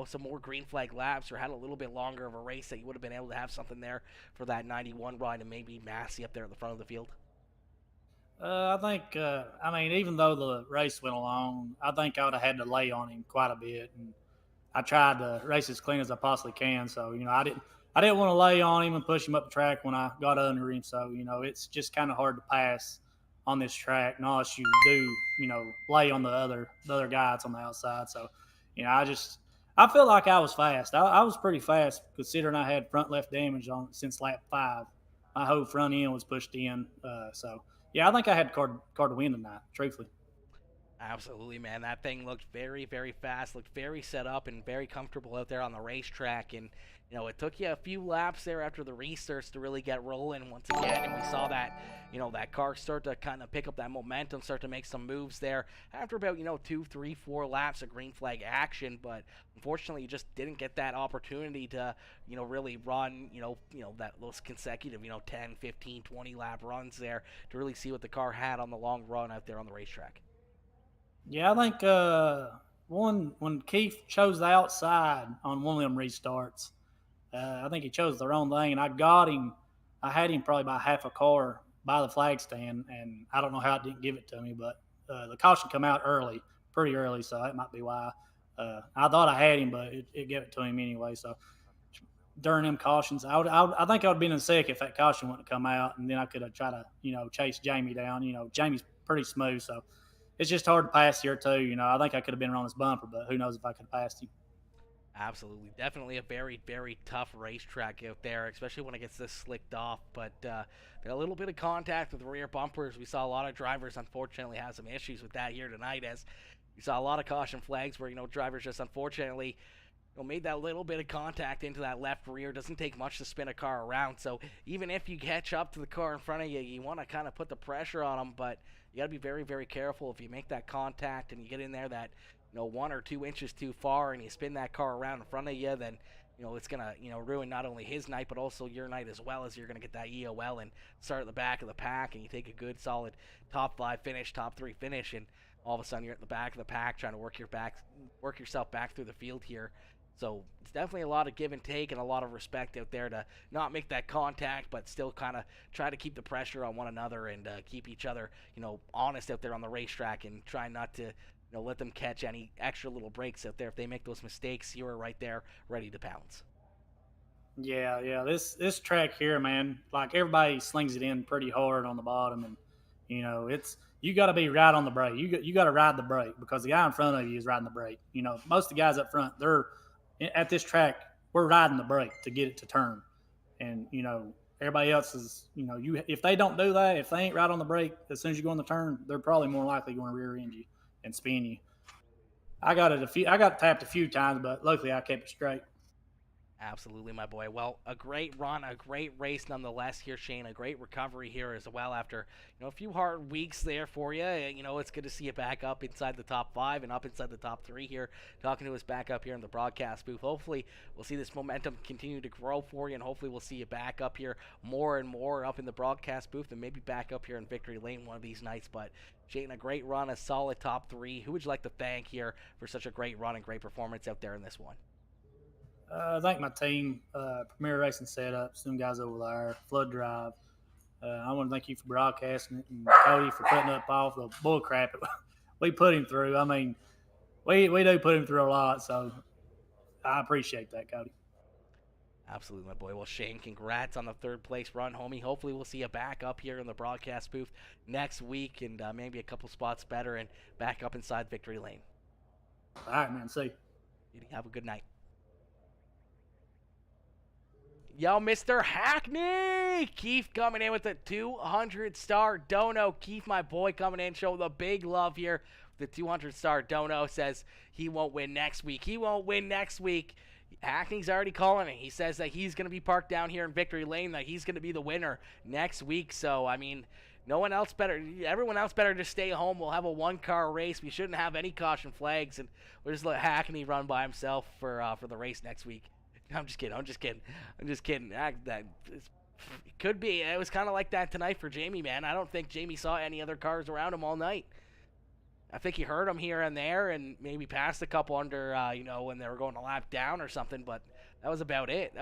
some more green flag laps or had a little bit longer of a race, that you would have been able to have something there for that 91 ride and maybe Massey up there at the front of the field? I think, even though the race went along, I think I would have had to lay on him quite a bit. And I tried to race as clean as I possibly can. So, I didn't want to lay on him and push him up the track when I got under him. So, it's just kind of hard to pass on this track unless you do, lay on the other guy that's on the outside. So, I feel like I was fast. I was pretty fast considering I had front left damage on since lap 5. my whole front end was pushed in. So yeah, I think I had car to win tonight, truthfully. Absolutely, man. That thing looked very, very fast, looked very set up and very comfortable out there on the racetrack. And, it took you a few laps there after the restarts to really get rolling once again. And we saw that, that car start to kind of pick up that momentum, start to make some moves there after about, 2, 3, 4 laps of green flag action. But unfortunately, you just didn't get that opportunity to, really run, those consecutive, 10, 15, 20 lap runs there to really see what the car had on the long run out there on the racetrack. Yeah, I think when Keith chose the outside on one of them restarts, I think he chose the wrong thing, and I got him. I had him probably by half a car by the flag stand, and I don't know how it didn't give it to me, but the caution come out pretty early, so that might be why. I thought I had him, but it gave it to him anyway. So during them cautions, I think I would have been in second if that caution wouldn't come out, and then I could have tried to chase Jamie down. Jamie's pretty smooth, so it's just hard to pass here too. I think I could have been around his bumper, but who knows if I could have passed him. Absolutely. Definitely a very, very tough racetrack out there, especially when it gets this slicked off. But a little bit of contact with the rear bumpers. We saw a lot of drivers, unfortunately, have some issues with that here tonight, as we saw a lot of caution flags where, drivers just unfortunately made that little bit of contact into that left rear. Doesn't take much to spin a car around. So even if you catch up to the car in front of you, you want to kind of put the pressure on them, but you got to be very, very careful if you make that contact and you get in there that 1 or 2 inches too far and you spin that car around in front of you, then it's gonna ruin not only his night but also your night as well, as you're gonna get that EOL and start at the back of the pack, and you take a good solid top 5 finish, top 3 finish, and all of a sudden you're at the back of the pack trying to work yourself back through the field here. So it's definitely a lot of give and take and a lot of respect out there to not make that contact, but still kind of try to keep the pressure on one another and keep each other, honest out there on the racetrack, and try not to, let them catch any extra little breaks out there. If they make those mistakes, you are right there ready to pounce. Yeah. This track here, man, like everybody slings it in pretty hard on the bottom, and it's you got to be right on the brake. You got to ride the brake because the guy in front of you is riding the brake. Most of the guys up front, they're at this track. We're riding the brake to get it to turn, and everybody else is if they don't do that, if they ain't right on the brake as soon as you go on the turn, they're probably more likely going to rear end you and spin you. I got tapped a few times, but luckily I kept it straight. Absolutely, my boy. Well, a great run, a great race nonetheless here, Shane. A great recovery here as well after, a few hard weeks there for you. It's good to see you back up inside the top 5 and up inside the top 3 here, talking to us back up here in the broadcast booth. Hopefully, we'll see this momentum continue to grow for you, and hopefully we'll see you back up here more and more up in the broadcast booth, and maybe back up here in Victory Lane one of these nights. But, Shane, a great run, a solid top 3. Who would you like to thank here for such a great run and great performance out there in this one? I thank my team, Premier Racing Setups, them guys over there, Flood Drive. I want to thank you for broadcasting it, and Cody for putting up all the bull crap we put him through. I mean, we do put him through a lot, so I appreciate that, Cody. Absolutely, my boy. Well, Shane, congrats on the 3rd place run, homie. Hopefully we'll see you back up here in the broadcast booth next week, and maybe a couple spots better and back up inside Victory Lane. All right, man. See you. Have a good night. Yo, Mr. Hackney! Keith coming in with a 200-star dono. Keith, my boy, coming in, showing the big love here. The 200-star dono says he won't win next week. He won't win next week. Hackney's already calling it. He says that he's going to be parked down here in Victory Lane, that he's going to be the winner next week. So, I mean, everyone else better just stay home. We'll have a 1-car race. We shouldn't have any caution flags, and we'll just let Hackney run by himself for the race next week. I'm just kidding. That it could be. It was kind of like that tonight for Jamie, man. I don't think Jamie saw any other cars around him all night. I think he heard them here and there and maybe passed a couple under, when they were going a lap down or something, but that was about it.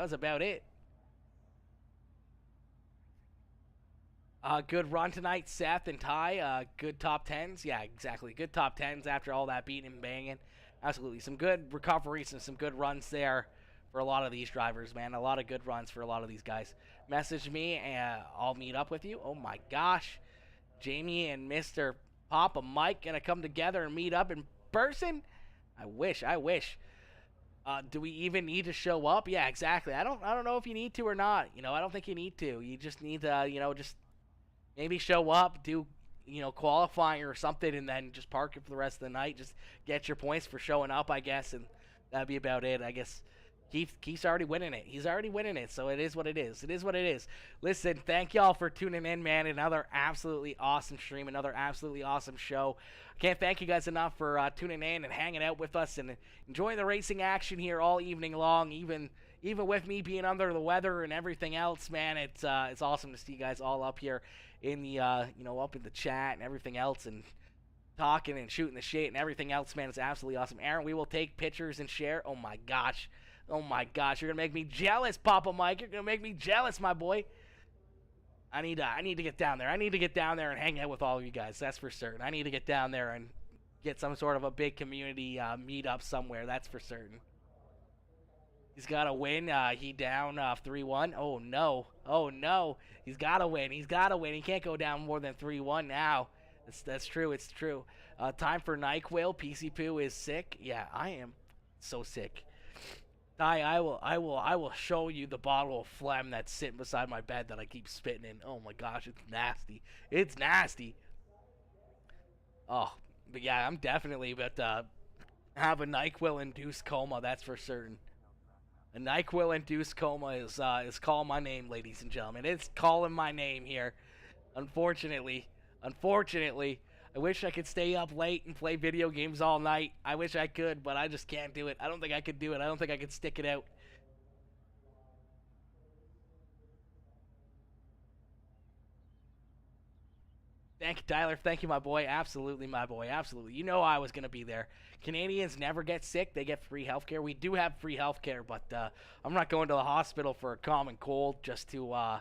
Good run tonight, Seth and Ty. Good top 10s. Yeah, exactly. Good top 10s after all that beating and banging. Absolutely. Some good recoveries and some good runs there for a lot of these drivers, man. A lot of good runs for a lot of these guys. Message me and I'll meet up with you. Oh my gosh. Jamie and Mr. Papa Mike gonna come together and meet up in person? I wish. Do we even need to show up? Yeah, exactly. I don't know if you need to or not. You know, I don't think you need to. You just need to, you know, just maybe show up, do, you know, qualifying or something, and then just park it for the rest of the night. Just get your points for showing up, I guess, and that'd be about it. I guess Keith's already winning it. He's already winning it, so it is what it is. It is what it is. Listen, thank y'all for tuning in, man. Another absolutely awesome stream, another absolutely awesome show. I can't thank you guys enough for tuning in and hanging out with us and enjoying the racing action here all evening long, even with me being under the weather and everything else, man. It's awesome to see you guys all up here in the you know, up in the chat and everything else, and talking and shooting the shit and everything else, man. It's absolutely awesome. Aaron, we will take pictures and share. Oh my gosh, you're gonna make me jealous, Papa Mike. You're gonna make me jealous, my boy. I need to get down there. I need to get down there and hang out with all of you guys. That's for certain. I need to get down there and get some sort of a big community meetup somewhere. That's for certain. He's got to win. He down 3-1. Oh, no. Oh, no. He's got to win. He's got to win. He can't go down more than 3-1 now. That's true. It's true. Time for NyQuil. PC Poo is sick. Yeah, I am so sick. Ty, I will show you the bottle of phlegm that's sitting beside my bed that I keep spitting in. Oh, my gosh. It's nasty. It's nasty. Oh, but yeah, I'm definitely about to have a NyQuil-induced coma. That's for certain. A NyQuil-induced coma is calling my name, ladies and gentlemen. It's calling my name here. Unfortunately, I wish I could stay up late and play video games all night. I wish I could, but I just can't do it. I don't think I could do it. I don't think I could stick it out. Thank you, Tyler. Thank you, my boy. Absolutely, my boy. Absolutely. You know I was going to be there. Canadians never get sick. They get free healthcare. We do have free healthcare, but I'm not going to the hospital for a common cold just to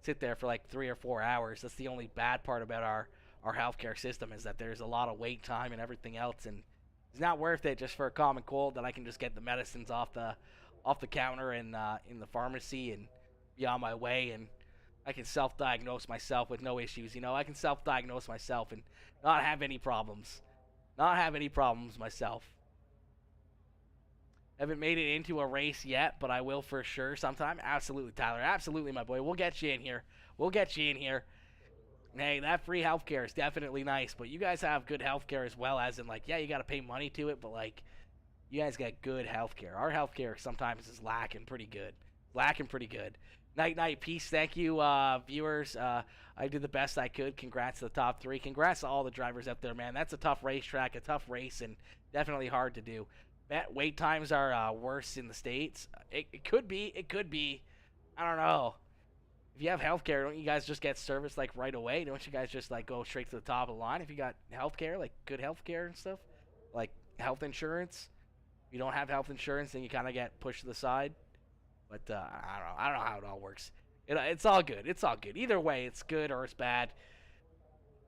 sit there for like 3 or 4 hours. That's the only bad part about our healthcare system, is that there's a lot of wait time and everything else, and it's not worth it just for a common cold that I can just get the medicines off the counter in the pharmacy and be on my way, and I can self-diagnose myself with no issues. You know, I can self-diagnose myself and not have any problems. Not have any problems myself. Haven't made it into a race yet, but I will for sure sometime. Absolutely, Tyler. Absolutely, my boy. We'll get you in here. We'll get you in here. Hey, that free healthcare is definitely nice, but you guys have good healthcare as well, as in, like, yeah, you got to pay money to it, but, like, you guys got good healthcare. Our healthcare sometimes is lacking pretty good. Night, peace. Thank you, viewers. I did the best I could. Congrats to the top 3. Congrats to all the drivers out there, man. That's a tough racetrack, a tough race, and definitely hard to do. Wait times are worse in the States. It could be. It could be. I don't know. If you have healthcare, don't you guys just get service like right away? Don't you guys just like go straight to the top of the line if you got healthcare, like good healthcare and stuff, like health insurance? If you don't have health insurance, then you kind of get pushed to the side. But I don't know how it all works. It's all good. It's all good. Either way, it's good or it's bad.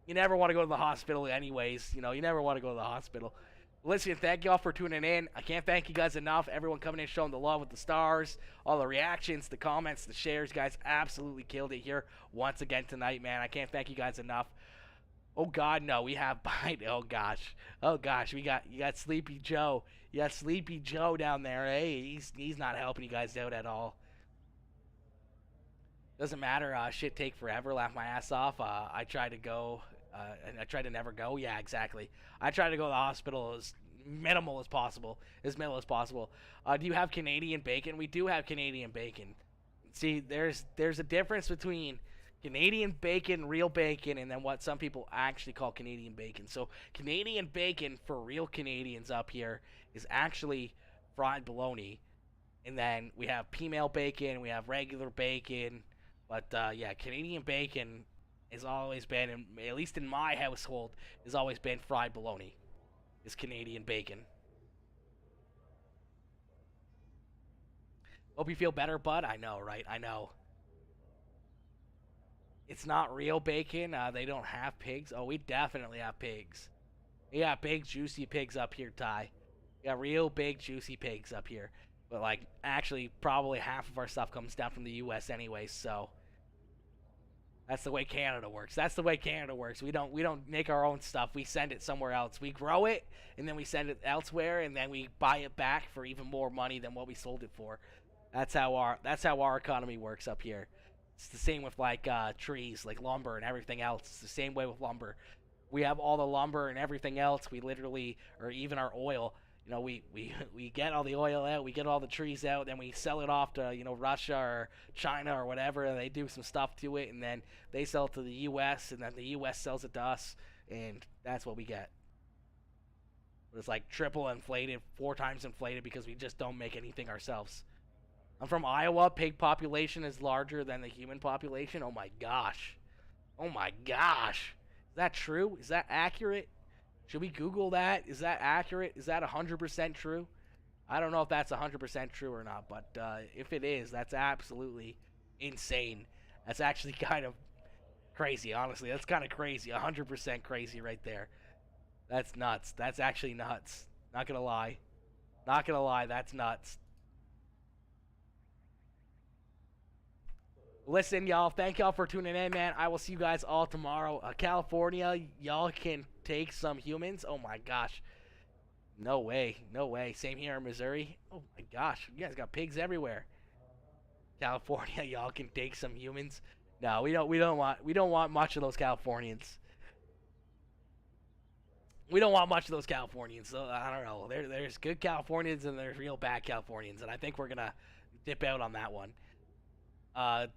You never want to go to the hospital anyways. You know, you never want to go to the hospital. Listen, thank you all for tuning in. I can't thank you guys enough. Everyone coming in, showing the love with the stars, all the reactions, the comments, the shares. Guys absolutely killed it here once again tonight, man. I can't thank you guys enough. Oh, God, no. We have Biden. Oh, gosh. You got Sleepy Joe. You got Sleepy Joe down there. Hey, he's not helping you guys out at all. Doesn't matter. Shit take forever. Laugh my ass off. I tried to go, and I tried to never go. Yeah, exactly. I tried to go to the hospital as minimal as possible. Do you have Canadian bacon? We do have Canadian bacon. See, there's a difference between Canadian bacon, real bacon, and then what some people actually call Canadian bacon. So Canadian bacon for real Canadians up here is actually fried bologna. And then we have female bacon, we have regular bacon. But yeah, Canadian bacon has always been, at least in my household, has always been fried bologna. Is Canadian bacon. Hope you feel better, bud. I know, right? I know. It's not real bacon. They don't have pigs. Oh, we definitely have pigs. We got big, juicy pigs up here, Ty. We got real big, juicy pigs up here. But, like, actually, probably half of our stuff comes down from the U.S. anyway, so. That's the way Canada works. That's the way Canada works. We don't make our own stuff. We send it somewhere else. We grow it, and then we send it elsewhere, and then we buy it back for even more money than what we sold it for. That's how our economy works up here. It's the same with like trees, like lumber and everything else. It's the same way with lumber. We have all the lumber and everything else. We literally, or even our oil. You know, we get all the oil out, we get all the trees out, then we sell it off to, you know, Russia or China or whatever, and they do some stuff to it, and then they sell it to the U.S., and then the U.S. sells it to us, and that's what we get. It's like triple inflated, 4 times inflated, because we just don't make anything ourselves. I'm from Iowa. Pig population is larger than the human population. Oh my gosh. Oh my gosh. Is that true? Is that accurate? Should we Google that? Is that accurate? Is that 100% true? I don't know if that's 100% true or not, but if it is, that's absolutely insane. That's actually kind of crazy, honestly. That's kind of crazy. 100% crazy right there. That's nuts. That's actually nuts. Not gonna lie. Not gonna lie, that's nuts. Listen, y'all, thank y'all for tuning in, man. I will see you guys all tomorrow. California, y'all can take some humans. Oh, my gosh. No way. No way. Same here in Missouri. Oh, my gosh. You guys got pigs everywhere. California, y'all can take some humans. No, we don't want much of those Californians. We don't want much of those Californians. So, I don't know. There's good Californians and there's real bad Californians, and I think we're going to dip out on that one.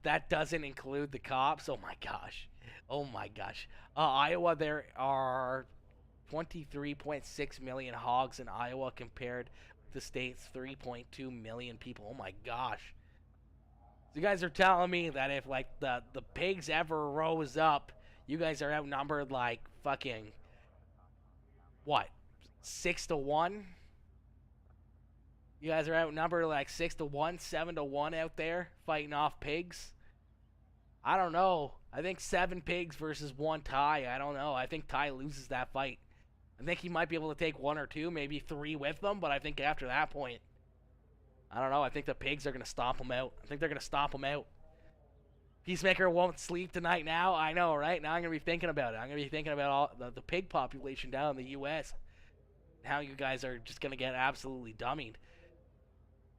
That doesn't include the cops. Oh my gosh. Oh my gosh. Iowa, there are 23.6 million hogs in Iowa compared with the state's 3.2 million people. Oh my gosh. So you guys are telling me that if like the pigs ever rose up, you guys are outnumbered like fucking what? 6 to 1? You guys are outnumbered like 6 to 1, 7 to 1 out there fighting off pigs. I don't know. I think 7 pigs versus 1 Ty. I don't know. I think Ty loses that fight. I think he might be able to take 1 or 2, maybe 3 with them, but I think after that point, I don't know. I think the pigs are going to stomp him out. I think they're going to stomp him out. PeaceMaker won't sleep tonight now. I know, right? Now I'm going to be thinking about it. I'm going to be thinking about all the pig population down in the U.S. How you guys are just going to get absolutely dummied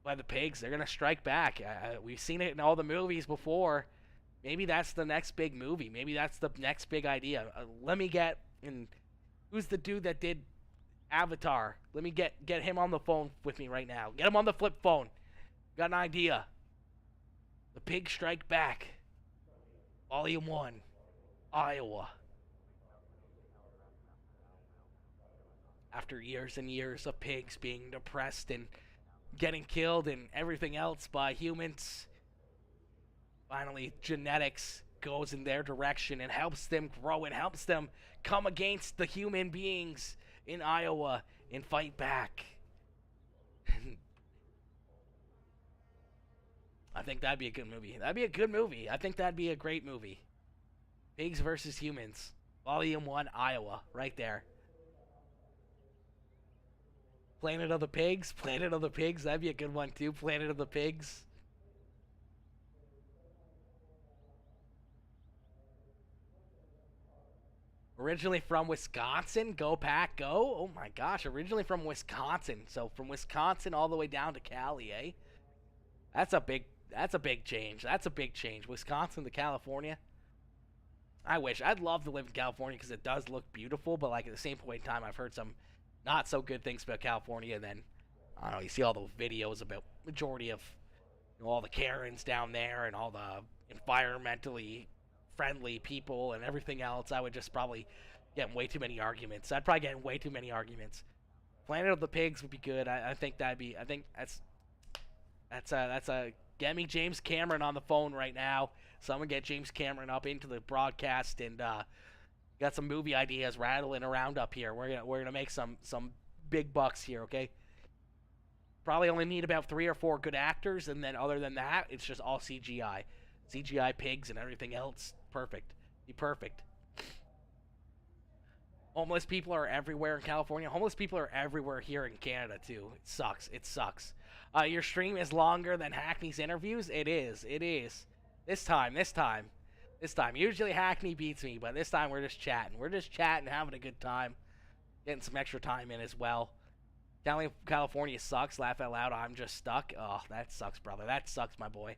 by the pigs. They're going to strike back. We've seen it in all the movies before. Maybe that's the next big movie. Maybe that's the next big idea. Let me get... And who's the dude that did Avatar? Let me get him on the phone with me right now. Get him on the flip phone. Got an idea. The Pigs Strike Back. Volume 1. Iowa. After years and years of pigs being depressed and getting killed and everything else by humans, finally genetics goes in their direction and helps them grow and helps them come against the human beings in Iowa and fight back. I think that'd be a good movie. That'd be a good movie. I think that'd be a great movie. Pigs versus Humans. Volume 1, Iowa. Right there. Planet of the Pigs. Planet of the Pigs. That'd be a good one too. Planet of the Pigs. Originally from Wisconsin. Go Pack, go. Oh my gosh. Originally from Wisconsin. So from Wisconsin all the way down to Cali, eh? That's a big change. That's a big change. Wisconsin to California. I wish. I'd love to live in California because it does look beautiful, but like at the same point in time, I've heard some not so good things about California, and then I don't know, you see all those videos about majority of, you know, all the Karens down there and all the environmentally friendly people and everything else. I would just probably get in way too many arguments. I'd probably get in way too many arguments. Planet of the Pigs would be good. I think that'd be. I think that's a. Get me James Cameron on the phone right now. Someone get James Cameron up into the broadcast and got some movie ideas rattling around up here. We're gonna make some big bucks here, okay? Probably only need about 3 or 4 good actors, and then other than that, it's just all CGI. CGI pigs and everything else. Perfect. Be perfect. Homeless people are everywhere in California. Homeless people are everywhere here in Canada, too. It sucks. It sucks. Your stream is longer than Hackney's interviews? It is. It is. This time. This time. Usually Hackney beats me, but this time we're just chatting. We're just chatting, having a good time. Getting some extra time in as well. California sucks. Laugh out loud. I'm just stuck. Oh, that sucks, brother. That sucks, my boy.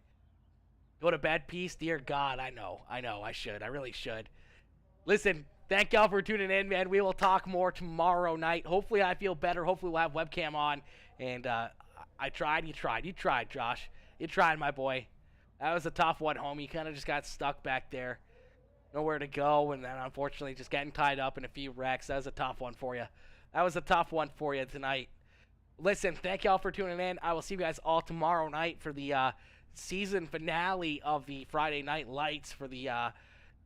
Go to bed, peace. Dear God, I know. I should. I really should. Listen, thank y'all for tuning in, man. We will talk more tomorrow night. Hopefully I feel better. Hopefully we'll have webcam on. And I tried. You tried, Josh. You tried, my boy. That was a tough one, homie. Kind of just got stuck back there. Nowhere to go, and then unfortunately just getting tied up in a few wrecks. That was a tough one for you. That was a tough one for you tonight. Listen, thank y'all for tuning in. I will see you guys all tomorrow night for the season finale of the Friday Night Lights for the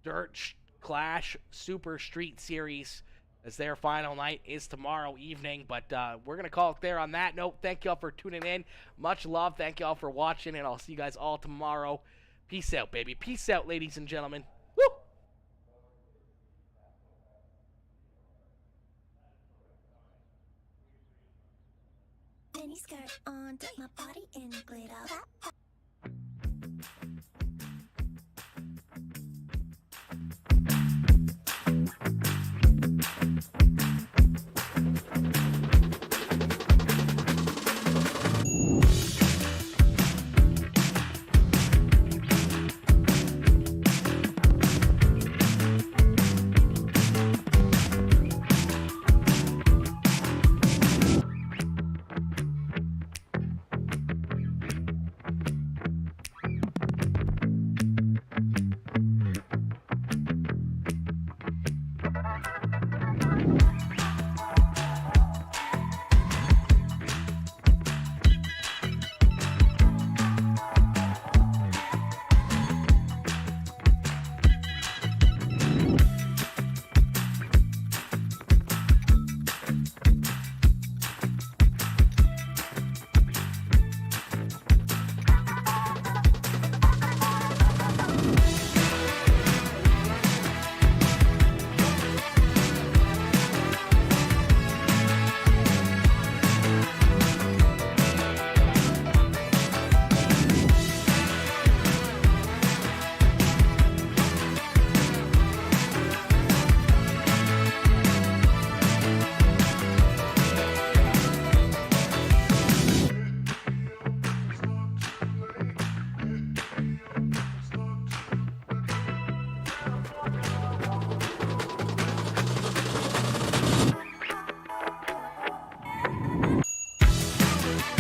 Dirt Clash Super Street Series, as their final night is tomorrow evening. But we're going to call it there on that note. Thank y'all for tuning in. Much love. Thank y'all for watching, and I'll see you guys all tomorrow. Peace out, baby. Peace out, ladies and gentlemen. Woo! Mini skirt on, take my body in glitter.